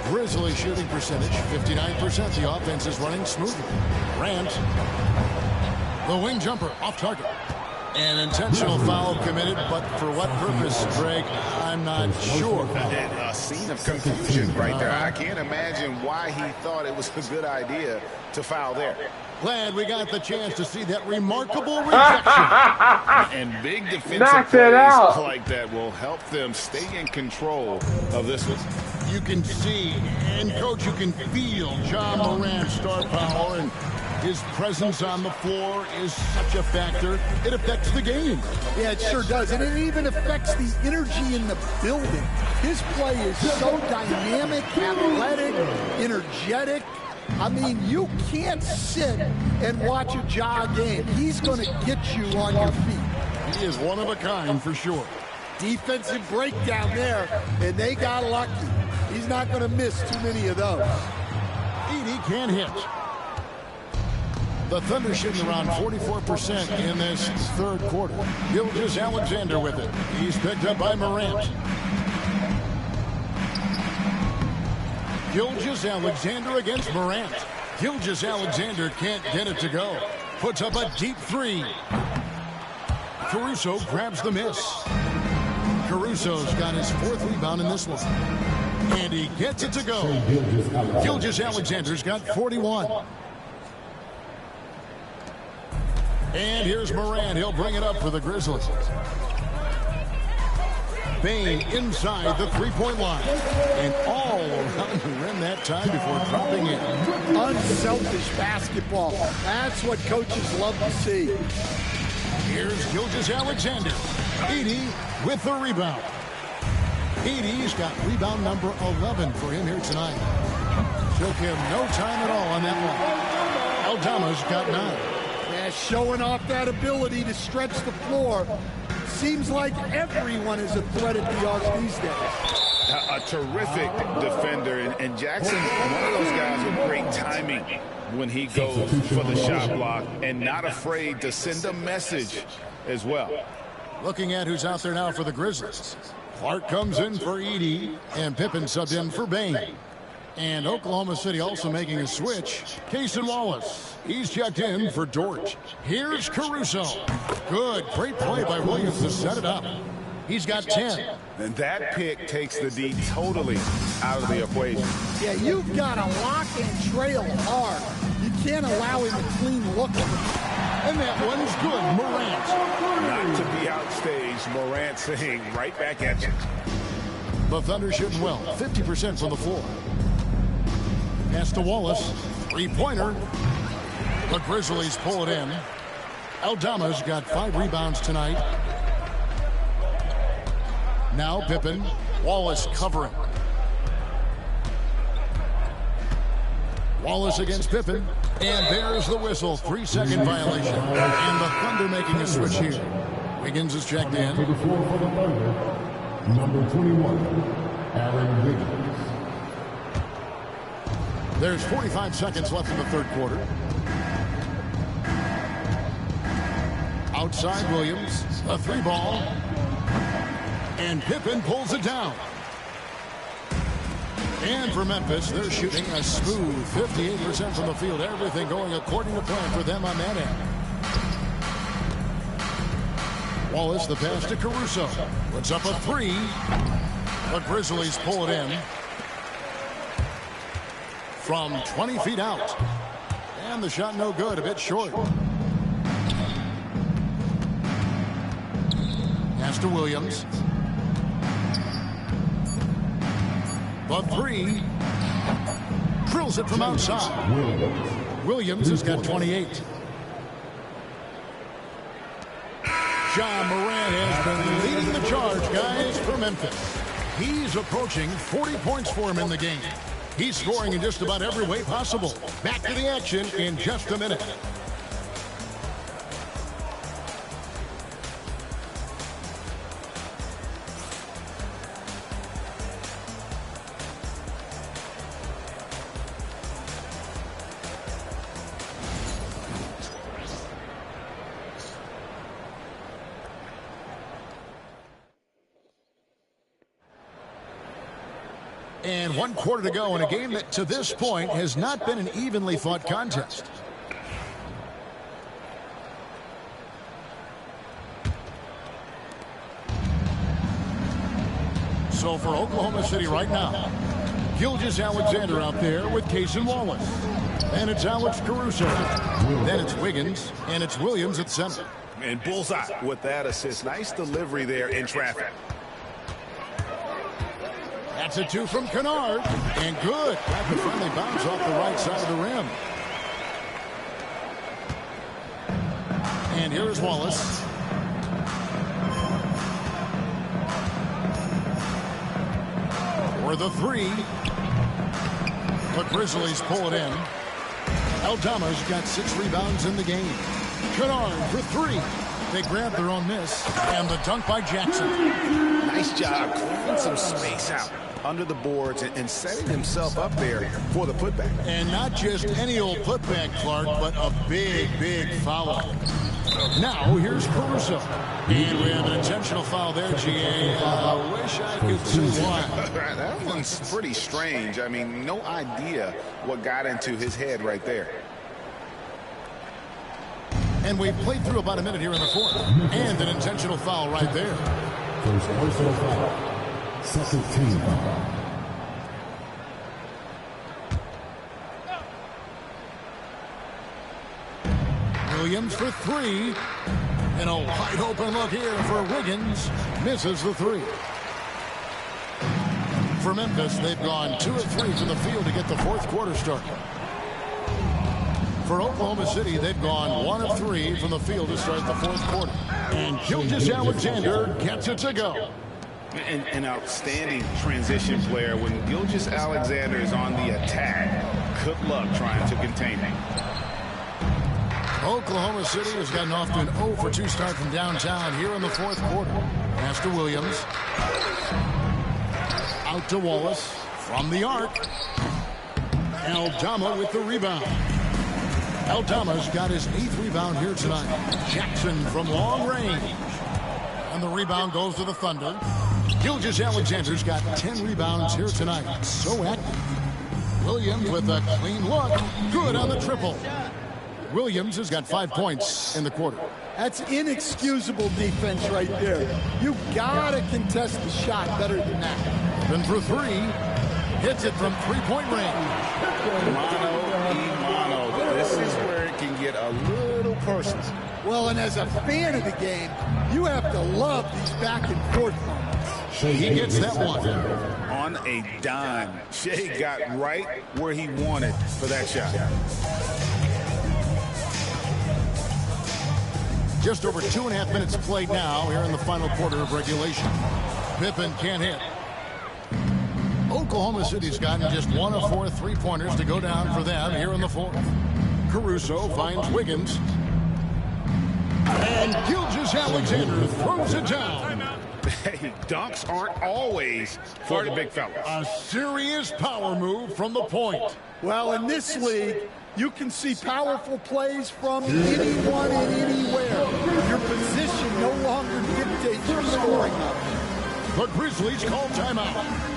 Grizzlies shooting percentage, 59%. The offense is running smoothly. Morant, the wing jumper, off target. An intentional foul committed, but for what purpose, Greg, I'm not sure. And a scene of confusion right there. I can't imagine why he thought it was a good idea to foul there. Glad we got the chance to see that remarkable rejection. And big defensive Knocked it plays out. like that will help them stay in control of this one. You can see, and Coach, you can feel Ja Morant's star power, and his presence on the floor is such a factor. It affects the game. Yeah, it sure does. And it even affects the energy in the building. His play is so dynamic, athletic, energetic. I mean, you can't sit and watch a Ja game. He's going to get you on your feet. He is one of a kind for sure. Defensive breakdown there, and they got lucky. He's not going to miss too many of those. Edey can't hit. The Thunder shooting around 44% in this third quarter. Gilgeous-Alexander with it. He's picked up by Morant. Gilgeous-Alexander against Morant. Gilgeous-Alexander can't get it to go. Puts up a deep three. Caruso grabs the miss. Caruso's got his 4th rebound in this one. And he gets it to go. Gilgeous-Alexander's got 41. And here's Morant. He'll bring it up for the Grizzlies. Bane inside the three-point line. And all around the rim that time before dropping in. Unselfish basketball. That's what coaches love to see. Here's Gilgeous-Alexander. Edey with the rebound. Edey's got rebound number 11 for him here tonight. Took him no time at all on that one. Aldama's got 9. Yeah, showing off that ability to stretch the floor. Seems like everyone is a threat at the arc these days. A terrific defender, and Jackson, one of those guys with great timing when he goes for the shot block and not afraid to send a message as well. Looking at who's out there now for the Grizzlies. Clark comes in for Edey, and Pippen subbed in for Bane. And Oklahoma City also making a switch. Cason Wallace, he's checked in for Dort. Here's Caruso. Good, great play by Williams to set it up. He's got 10. And that pick takes the D totally out of the equation. Yeah, you've got to lock and trail hard. You can't allow him a clean look. And that one's good, Morant. Not to be outstaged, Morant saying right back at you. The Thunder shooting well, 50% from the floor. Pass to Wallace, three-pointer. The Grizzlies pull it in. Aldama's got 5 rebounds tonight. Now Pippen, Wallace covering. Wallace against Pippen, and there's the whistle, 3-second violation. And the Thunder making a switch here. Wiggins is checked in. To the floor for the Thunder, number 21, Aaron Wiggins. There's 45 seconds left in the third quarter. Outside Williams, a 3-ball. And Pippen pulls it down. And for Memphis, they're shooting a smooth 58% from the field. Everything going according to plan for them on that end. Wallace, the pass to Caruso. Puts up a three. The Grizzlies pull it in from 20 feet out. And the shot no good, a bit short. Pass to Williams. The three. Drills it from outside. Williams has got 28. Ja Morant has been leading the charge, guys, for Memphis. He's approaching 40 points for him in the game. He's scoring in just about every way possible. Back to the action in just a minute. And 1 quarter to go in a game that to this point has not been an evenly fought contest. So for Oklahoma City right now, Gilgeous-Alexander out there with Cason Wallace. And it's Alex Caruso. Then it's Wiggins, and it's Williams at center. And bullseye with that assist. Nice delivery there in traffic. That's a two from Kennard. And good. Got the friendly bounce off the right side of the rim. And here's Wallace. For the three. The Grizzlies pull it in. Aldama's got 6 rebounds in the game. Kennard for three. They grab their own miss. And the dunk by Jackson. Nice job clearing some space out under the boards and setting himself up there for the putback. And not just any old putback, Clark, but a big, big foul. Now, here's Caruso. And we have an intentional foul there, GA. I wish I could see why. That one's pretty strange. I mean, no idea what got into his head right there. And we've played through about a minute here in the fourth. And an intentional foul right there. First personal foul. Second team foul. Williams for three. And a wide open look here for Wiggins. Misses the three. For Memphis, they've gone 2 of 3 from the field to get the fourth quarter started. For Oklahoma City, they've gone 1 of 3 from the field to start the fourth quarter. And Gilgeous-Alexander gets it to go. An outstanding transition player. When Gilgeous-Alexander is on the attack, good luck trying to contain him. Oklahoma City has gotten off to an 0 for 2 start from downtown here in the fourth quarter. Pass to Williams. Out to Wallace. From the arc. Aldama with the rebound. Aldama's got his 8th rebound here tonight. Jackson from long range. And the rebound goes to the Thunder. Gilgeous-Alexander's got 10 rebounds here tonight. So active. Williams with a clean look. Good on the triple. Williams has got 5 points in the quarter. That's inexcusable defense right there. You gotta contest the shot better than that. Then for three. Hits it from three-point range. Mano. This is where it can get a little personal. Well, and as a fan of the game, you have to love these back and forth moments. He gets that one. On a dime. Shea got right where he wanted for that shot. Just over 2.5 minutes played now here in the final quarter of regulation. Pippen can't hit. Oklahoma City's gotten just 1 of 4 3-pointers to go down for them here in the fourth. Caruso finds Wiggins. And Gilgeous-Alexander throws it down. Hey, dunks aren't always for the big fellas. A serious power move from the point. Well, in this league, you can see powerful plays from anyone and anywhere. Your position no longer dictates your scoring. The Grizzlies call timeout.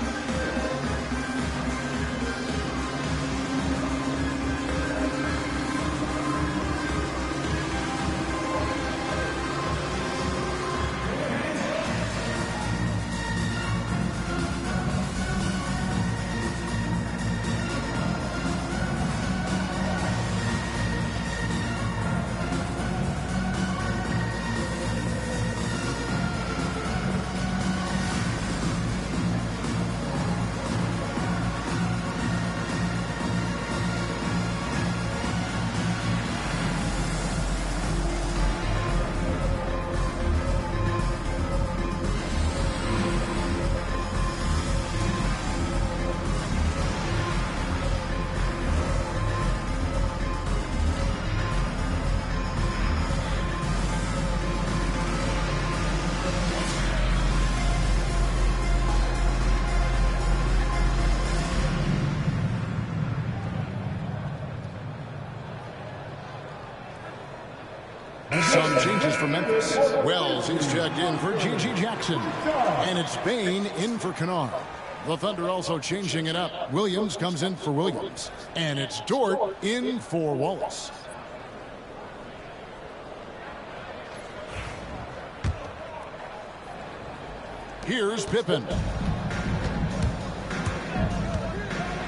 Some changes for Memphis. Wells is checked in for G.G. Jackson. And it's Bain in for Kennard. The Thunder also changing it up. Williams comes in for Williams. And it's Dort in for Wallace. Here's Pippen.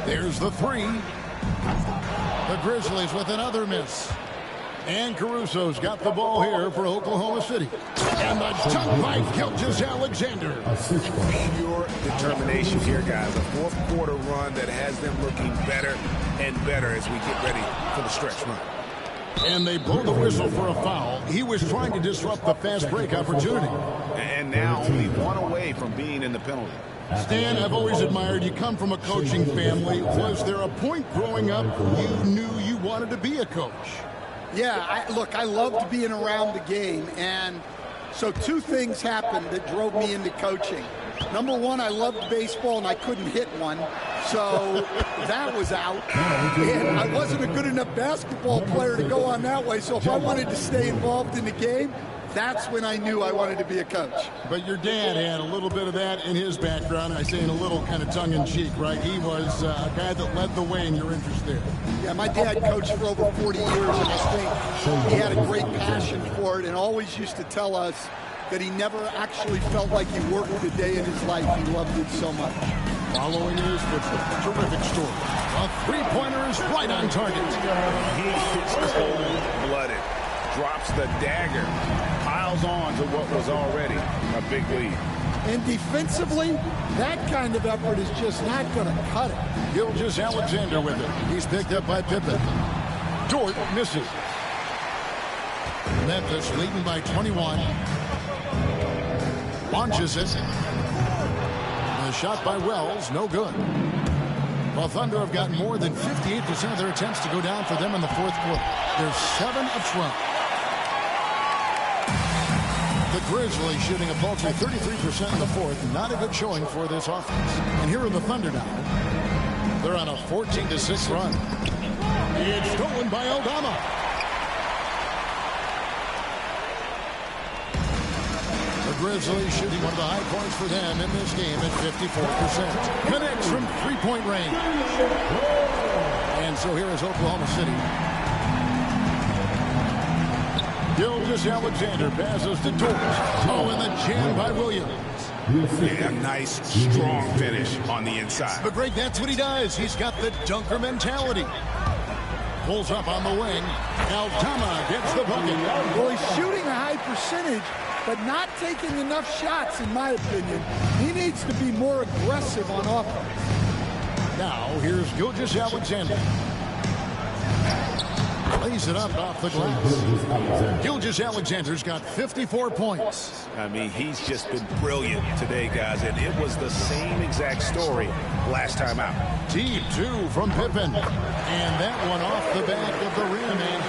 There's the three. The Grizzlies with another miss. And Caruso's got the ball here for Oklahoma City. And the dunk by Gilgeous-Alexander. Pure determination here, guys. A fourth quarter run that has them looking better and better as we get ready for the stretch run. And they blow the whistle for a foul. He was trying to disrupt the fast break opportunity. And now only one away from being in the penalty. Stan, I've always admired you. Come from a coaching family. Was there a point growing up you knew you wanted to be a coach? Yeah, look, I loved being around the game, and so two things happened that drove me into coaching. Number one, I loved baseball, and I couldn't hit one, so that was out. And I wasn't a good enough basketball player to go on that way, so if I wanted to stay involved in the game, that's when I knew I wanted to be a coach. But your dad had a little bit of that in his background. I say in a little kind of tongue-in-cheek, right? He was a guy that led the way in your interest there. Yeah, my dad coached for over 40 years, and I think he had a great passion for it and always used to tell us that he never actually felt like he worked a day in his life. He loved it so much. Following his football, terrific story. A three-pointer is right on target. He hits cold-blooded, drops the dagger, piles on to what was already a big lead. And defensively, that kind of effort is just not going to cut it. Gilgeous-Alexander with it. He's picked up by Pippen. Dort misses. Memphis leading by 21. Launches it. The shot by Wells, no good. Well, Thunder have gotten more than 58% of their attempts to go down for them in the fourth quarter. They're 7 of 12. The Grizzlies shooting a paltry 33% in the fourth. Not a good showing for this offense. And here are the Thunder now. They're on a 14-6 run. It's stolen by Aldama. The Grizzlies shooting one of the high points for them in this game at 54%. Connects from three-point range. And so here is Oklahoma City. Gilgeous-Alexander passes to Dort. Oh, and the jam by Williams. Yeah, a nice, strong finish on the inside. But Greg, that's what he does. He's got the dunker mentality. Pulls up on the wing. Aldama gets the bucket. Well, he's shooting a high percentage, but not taking enough shots, in my opinion. He needs to be more aggressive on offense. Now, here's Gilgeous-Alexander. Lays it up off the glass. Gilgeous-Alexander's got 54 points. I mean, he's just been brilliant today, guys, and it was the same exact story last time out. Deep two from Pippen. And that one off the back of the rim and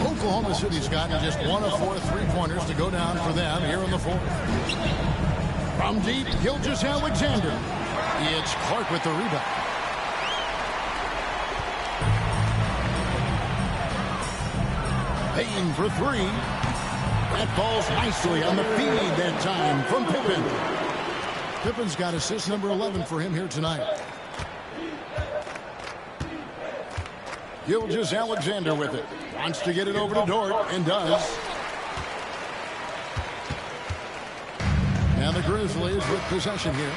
in. Oklahoma City's gotten just 1 of 4 three-pointers to go down for them here in the fourth. From deep, Gilgeous-Alexander. It's Clark with the rebound. Payne for three. That falls nicely on the feed that time from Pippen. Pippen's got assist number 11 for him here tonight. Gilgeous-Alexander with it. Wants to get it over to Dort and does. Now the Grizzlies with possession here.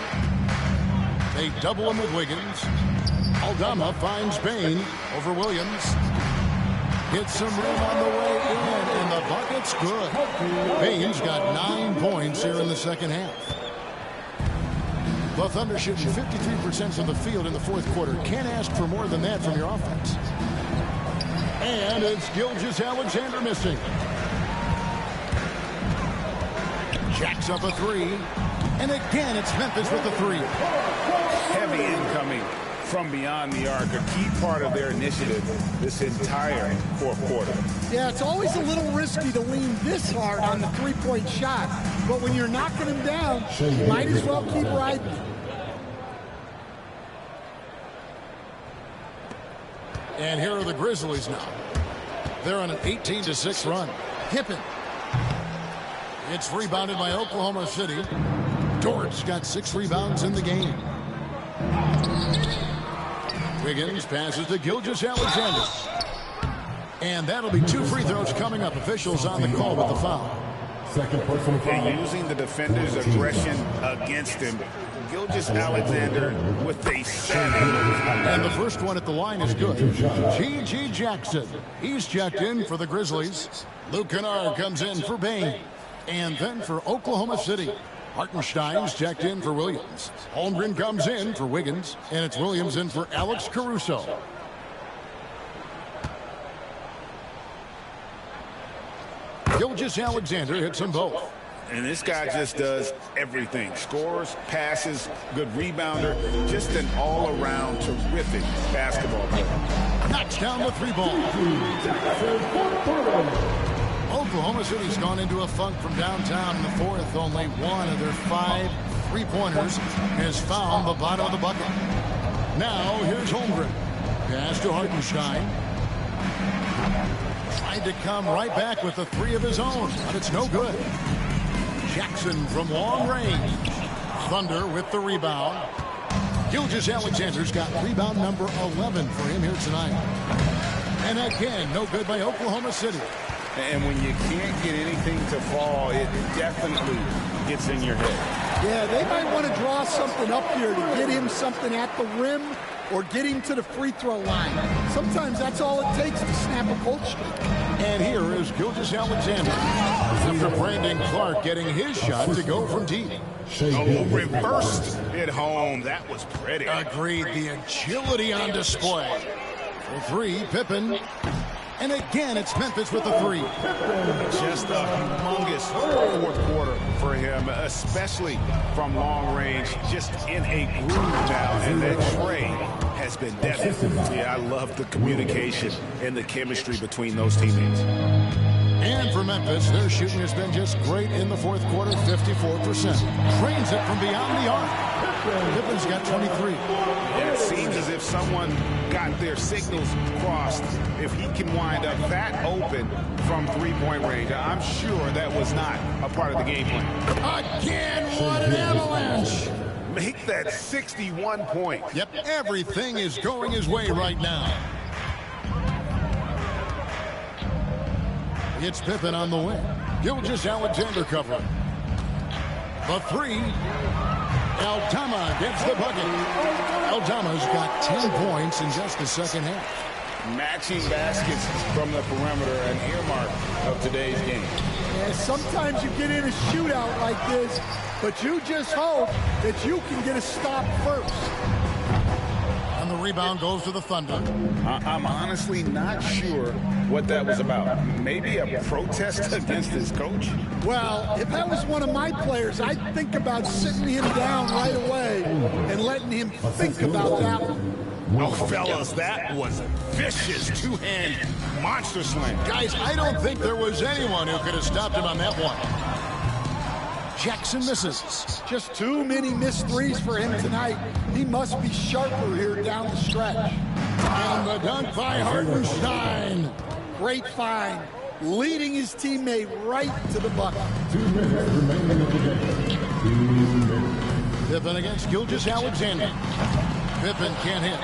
They double him with Wiggins. Aldama finds Bain over Williams. Gets some room on the way in, and the bucket's good. Bain's got 9 points here in the second half. The Thunder shooting 53% from the field in the fourth quarter. Can't ask for more than that from your offense. And it's Gilgeous-Alexander missing. Jacks up a three. And again, it's Memphis with the three. Heavy incoming from beyond the arc, a key part of their initiative this entire fourth quarter. Yeah, it's always a little risky to lean this hard on the three-point shot, but when you're knocking him down, you might as well keep riding. And here are the Grizzlies now. They're on an 18-6 run. Pippen. It's rebounded by Oklahoma City. Dort's got 6 rebounds in the game. Wiggins passes to Gilgeous-Alexander. And that'll be 2 free throws coming up. Officials on the call with the foul. Second personal foul. And using the defender's aggression against him. Gilgeous-Alexander with a 7. And the first one at the line is good. G.G. Jackson. He's checked in for the Grizzlies. Luke Kennard comes in for Bain. And then for Oklahoma City, Hartenstein's checked in for Williams. Holmgren comes in for Wiggins. And it's Williams in for Alex Caruso. Gilgeous-Alexander hits them both. And this guy just does everything. Scores, passes, good rebounder. Just an all-around terrific basketball player. Knocks down the 3 ball. Oklahoma City's gone into a funk from downtown in the 4th. Only one of their 5 3-pointers has found the bottom of the bucket. Now here's Holmgren. Pass to Hartenstein. Tried to come right back with the 3 of his own, but it's no good. Jackson from long range. Thunder with the rebound. Gilgeous-Alexander's got rebound number 11 for him here tonight. And again, no good by Oklahoma City. And when you can't get anything to fall, it definitely gets in your head. Yeah, they might want to draw something up here to get him something at the rim or get him to the free throw line. Sometimes that's all it takes to snap a cold streak. And here is Gilgeous-Alexander. After Brandon Clark getting his shot to go from deep. Oh, reversed it home. That was pretty. Agreed. The agility on display. For 3, Pippen. And again, it's Memphis with the 3. Just a humongous 4th quarter for him, especially from long range. Just in a groove now, and that Trey has been definite. Yeah, I love the communication and the chemistry between those teammates. And for Memphis, their shooting has been just great in the 4th quarter, 54%. Trains it from beyond the arc. Pippen's got 23. And it seems as if someone got their signals crossed. If he can wind up that open from 3-point range, I'm sure that was not a part of the game plan. Again, what an avalanche. Make that 61 points. Yep, everything is going his way right now. It's Pippen on the wing. Gilgeous-Alexander covering. The 3. Aldama gets the bucket. Aldama's got 10 points in just the second half. Matching baskets from the perimeter, an earmark of today's game. Yeah, sometimes you get in a shootout like this, but you just hope that you can get a stop first. And the rebound goes to the Thunder. I'm honestly not sure what that was about. Maybe a protest against his coach? Well, if that was one of my players, I'd think about sitting him down right away and letting him think about that one. Oh, fellas, that was vicious 2-hand monster slam. Guys, I don't think there was anyone who could have stopped him on that one. Jackson misses. Just too many missed threes for him tonight. He must be sharper here down the stretch. And the dunk by Hartenstein. Great find. Leading his teammate right to the bucket. 2 minutes remaining in the game. 2 minutes. Pippen against Gilgeous-Alexander. Pippen can't hit.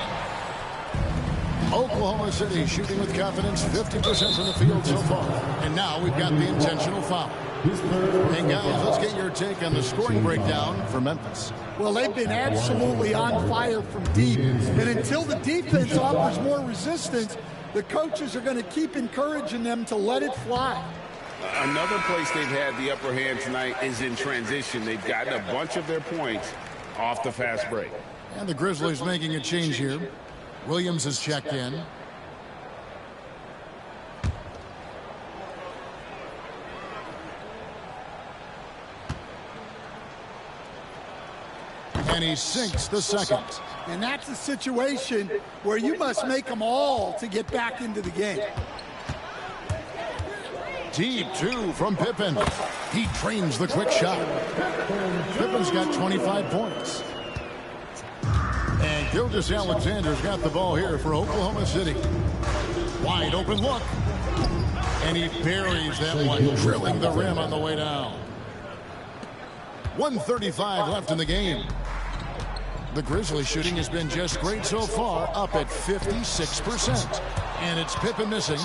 Oklahoma City shooting with confidence, 50% from the field so far. And now we've got the intentional foul. And guys, let's get your take on the scoring breakdown for Memphis. Well, they've been absolutely on fire from deep. And until the defense offers more resistance, the coaches are going to keep encouraging them to let it fly. Another place they've had the upper hand tonight is in transition. They've gotten a bunch of their points off the fast break. And the Grizzlies making a change here. Williams has checked in. And he sinks the second. And that's a situation where you must make them all to get back into the game. Deep 2 from Pippen. He trains the quick shot. Pippen's got 25 points. And Gilgeous-Alexander's got the ball here for Oklahoma City. Wide open look. And he buries that one, drilling the rim on the way down. 1:35 left in the game. The Grizzlies shooting has been just great so far, up at 56%. And it's Pippen missing.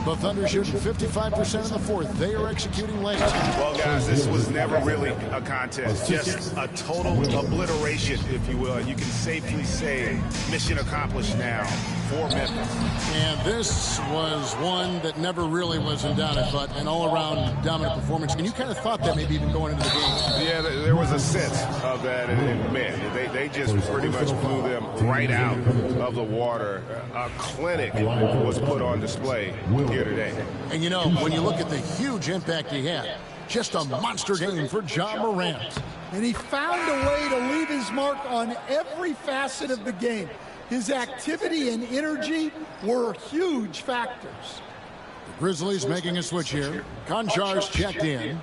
The Thunder shooting 55% in the fourth. They are executing late. Well, guys, this was never really a contest. Just a total obliteration, if you will. And you can safely say mission accomplished now for Memphis. And this was one that never really was in doubt, but an all-around dominant performance. And you kind of thought that maybe even going into the game. Yeah, there was a sense of that. And man, they just pretty much blew them right out of the water. A clinic was put on display here today. And you know, when you look at the huge impact he had, just a monster game for Ja Morant. And he found a way to leave his mark on every facet of the game. His activity and energy were huge factors. The Grizzlies making a switch here. Konchar's checked in.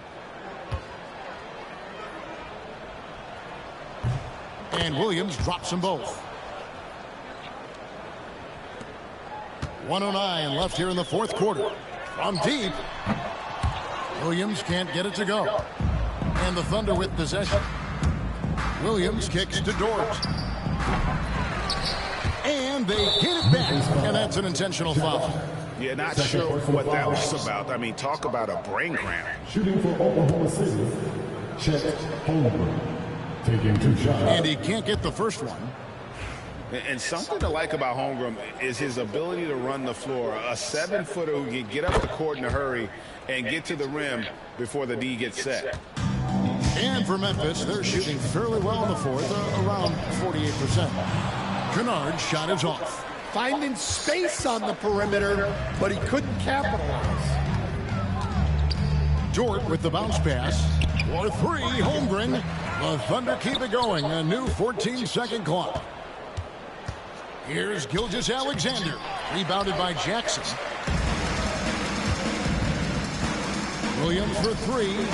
And Williams drops them both. 1:09 left here in the fourth quarter. From deep. Williams can't get it to go. And the Thunder with possession. Williams kicks to Dort. And they get it back. And that's an intentional foul. Yeah, not sure what that was about. I mean, talk about a brain cramp. Shooting for Oklahoma City, Chet Holmgren. Taking 2 shots. And he can't get the first one. And something to like about Holmgren is his ability to run the floor. A 7-footer who can get up the court in a hurry and get to the rim before the D gets set. And for Memphis, they're shooting fairly well in the fourth, around 48%. Kennard's shot is off. Finding space on the perimeter, but he couldn't capitalize. Dort with the bounce pass. For 3, Holmgren. The Thunder keep it going. A new 14-second clock. Here's Gilgeous-Alexander. Rebounded by Jackson. Williams for 3.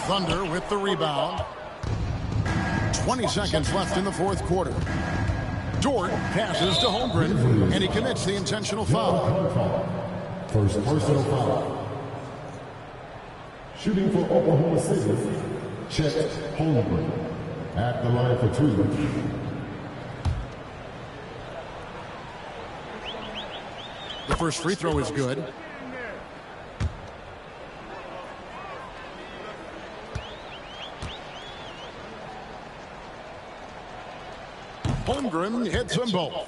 Thunder with the rebound. 20 seconds left in the fourth quarter. Dort passes to Holmgren, and he commits the intentional foul. First personal foul. Shooting for Oklahoma City, Chet Holmgren. At the line for 2. The first free throw is good. Holmgren hits them both.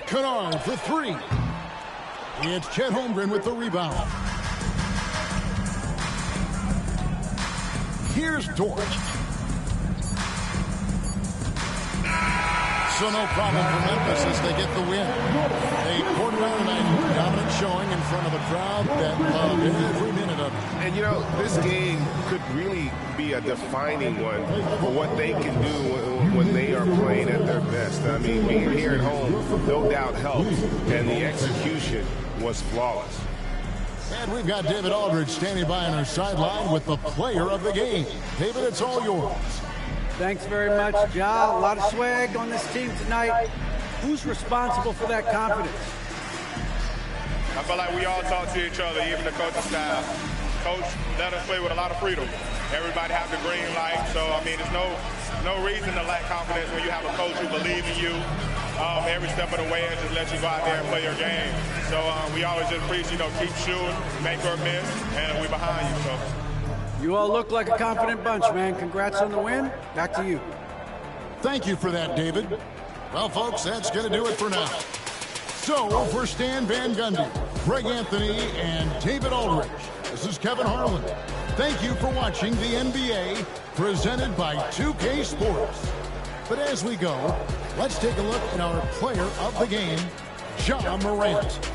Kennard for 3. It's Chet Holmgren with the rebound. Here's Dort. So no problem for Memphis as they get the win. A quarter-round night dominant showing in front of a crowd that loved every minute of it. And, you know, this game could really be a defining one for what they can do when they are playing at their best. I mean, being here at home, no doubt helps, and the execution was flawless. And we've got David Aldridge standing by on our sideline with the player of the game. David, it's all yours. Thanks very much, Ja. A lot of swag on this team tonight. Who's responsible for that confidence? I feel like we all talk to each other, even the coaching staff. Coach let us play with a lot of freedom. Everybody has the green light, so I mean, there's no reason to lack confidence when you have a coach who believes in you every step of the way and just let you go out there and play your game. So we always just preach, keep shooting, make or miss, and we're behind you. So. You all look like a confident bunch, man. Congrats on the win. Back to you. Thank you for that, David. Well, folks, that's going to do it for now. So, for Stan Van Gundy, Greg Anthony, and David Aldridge, this is Kevin Harlan. Thank you for watching the NBA presented by 2K Sports. But as we go, let's take a look at our player of the game, Ja Morant.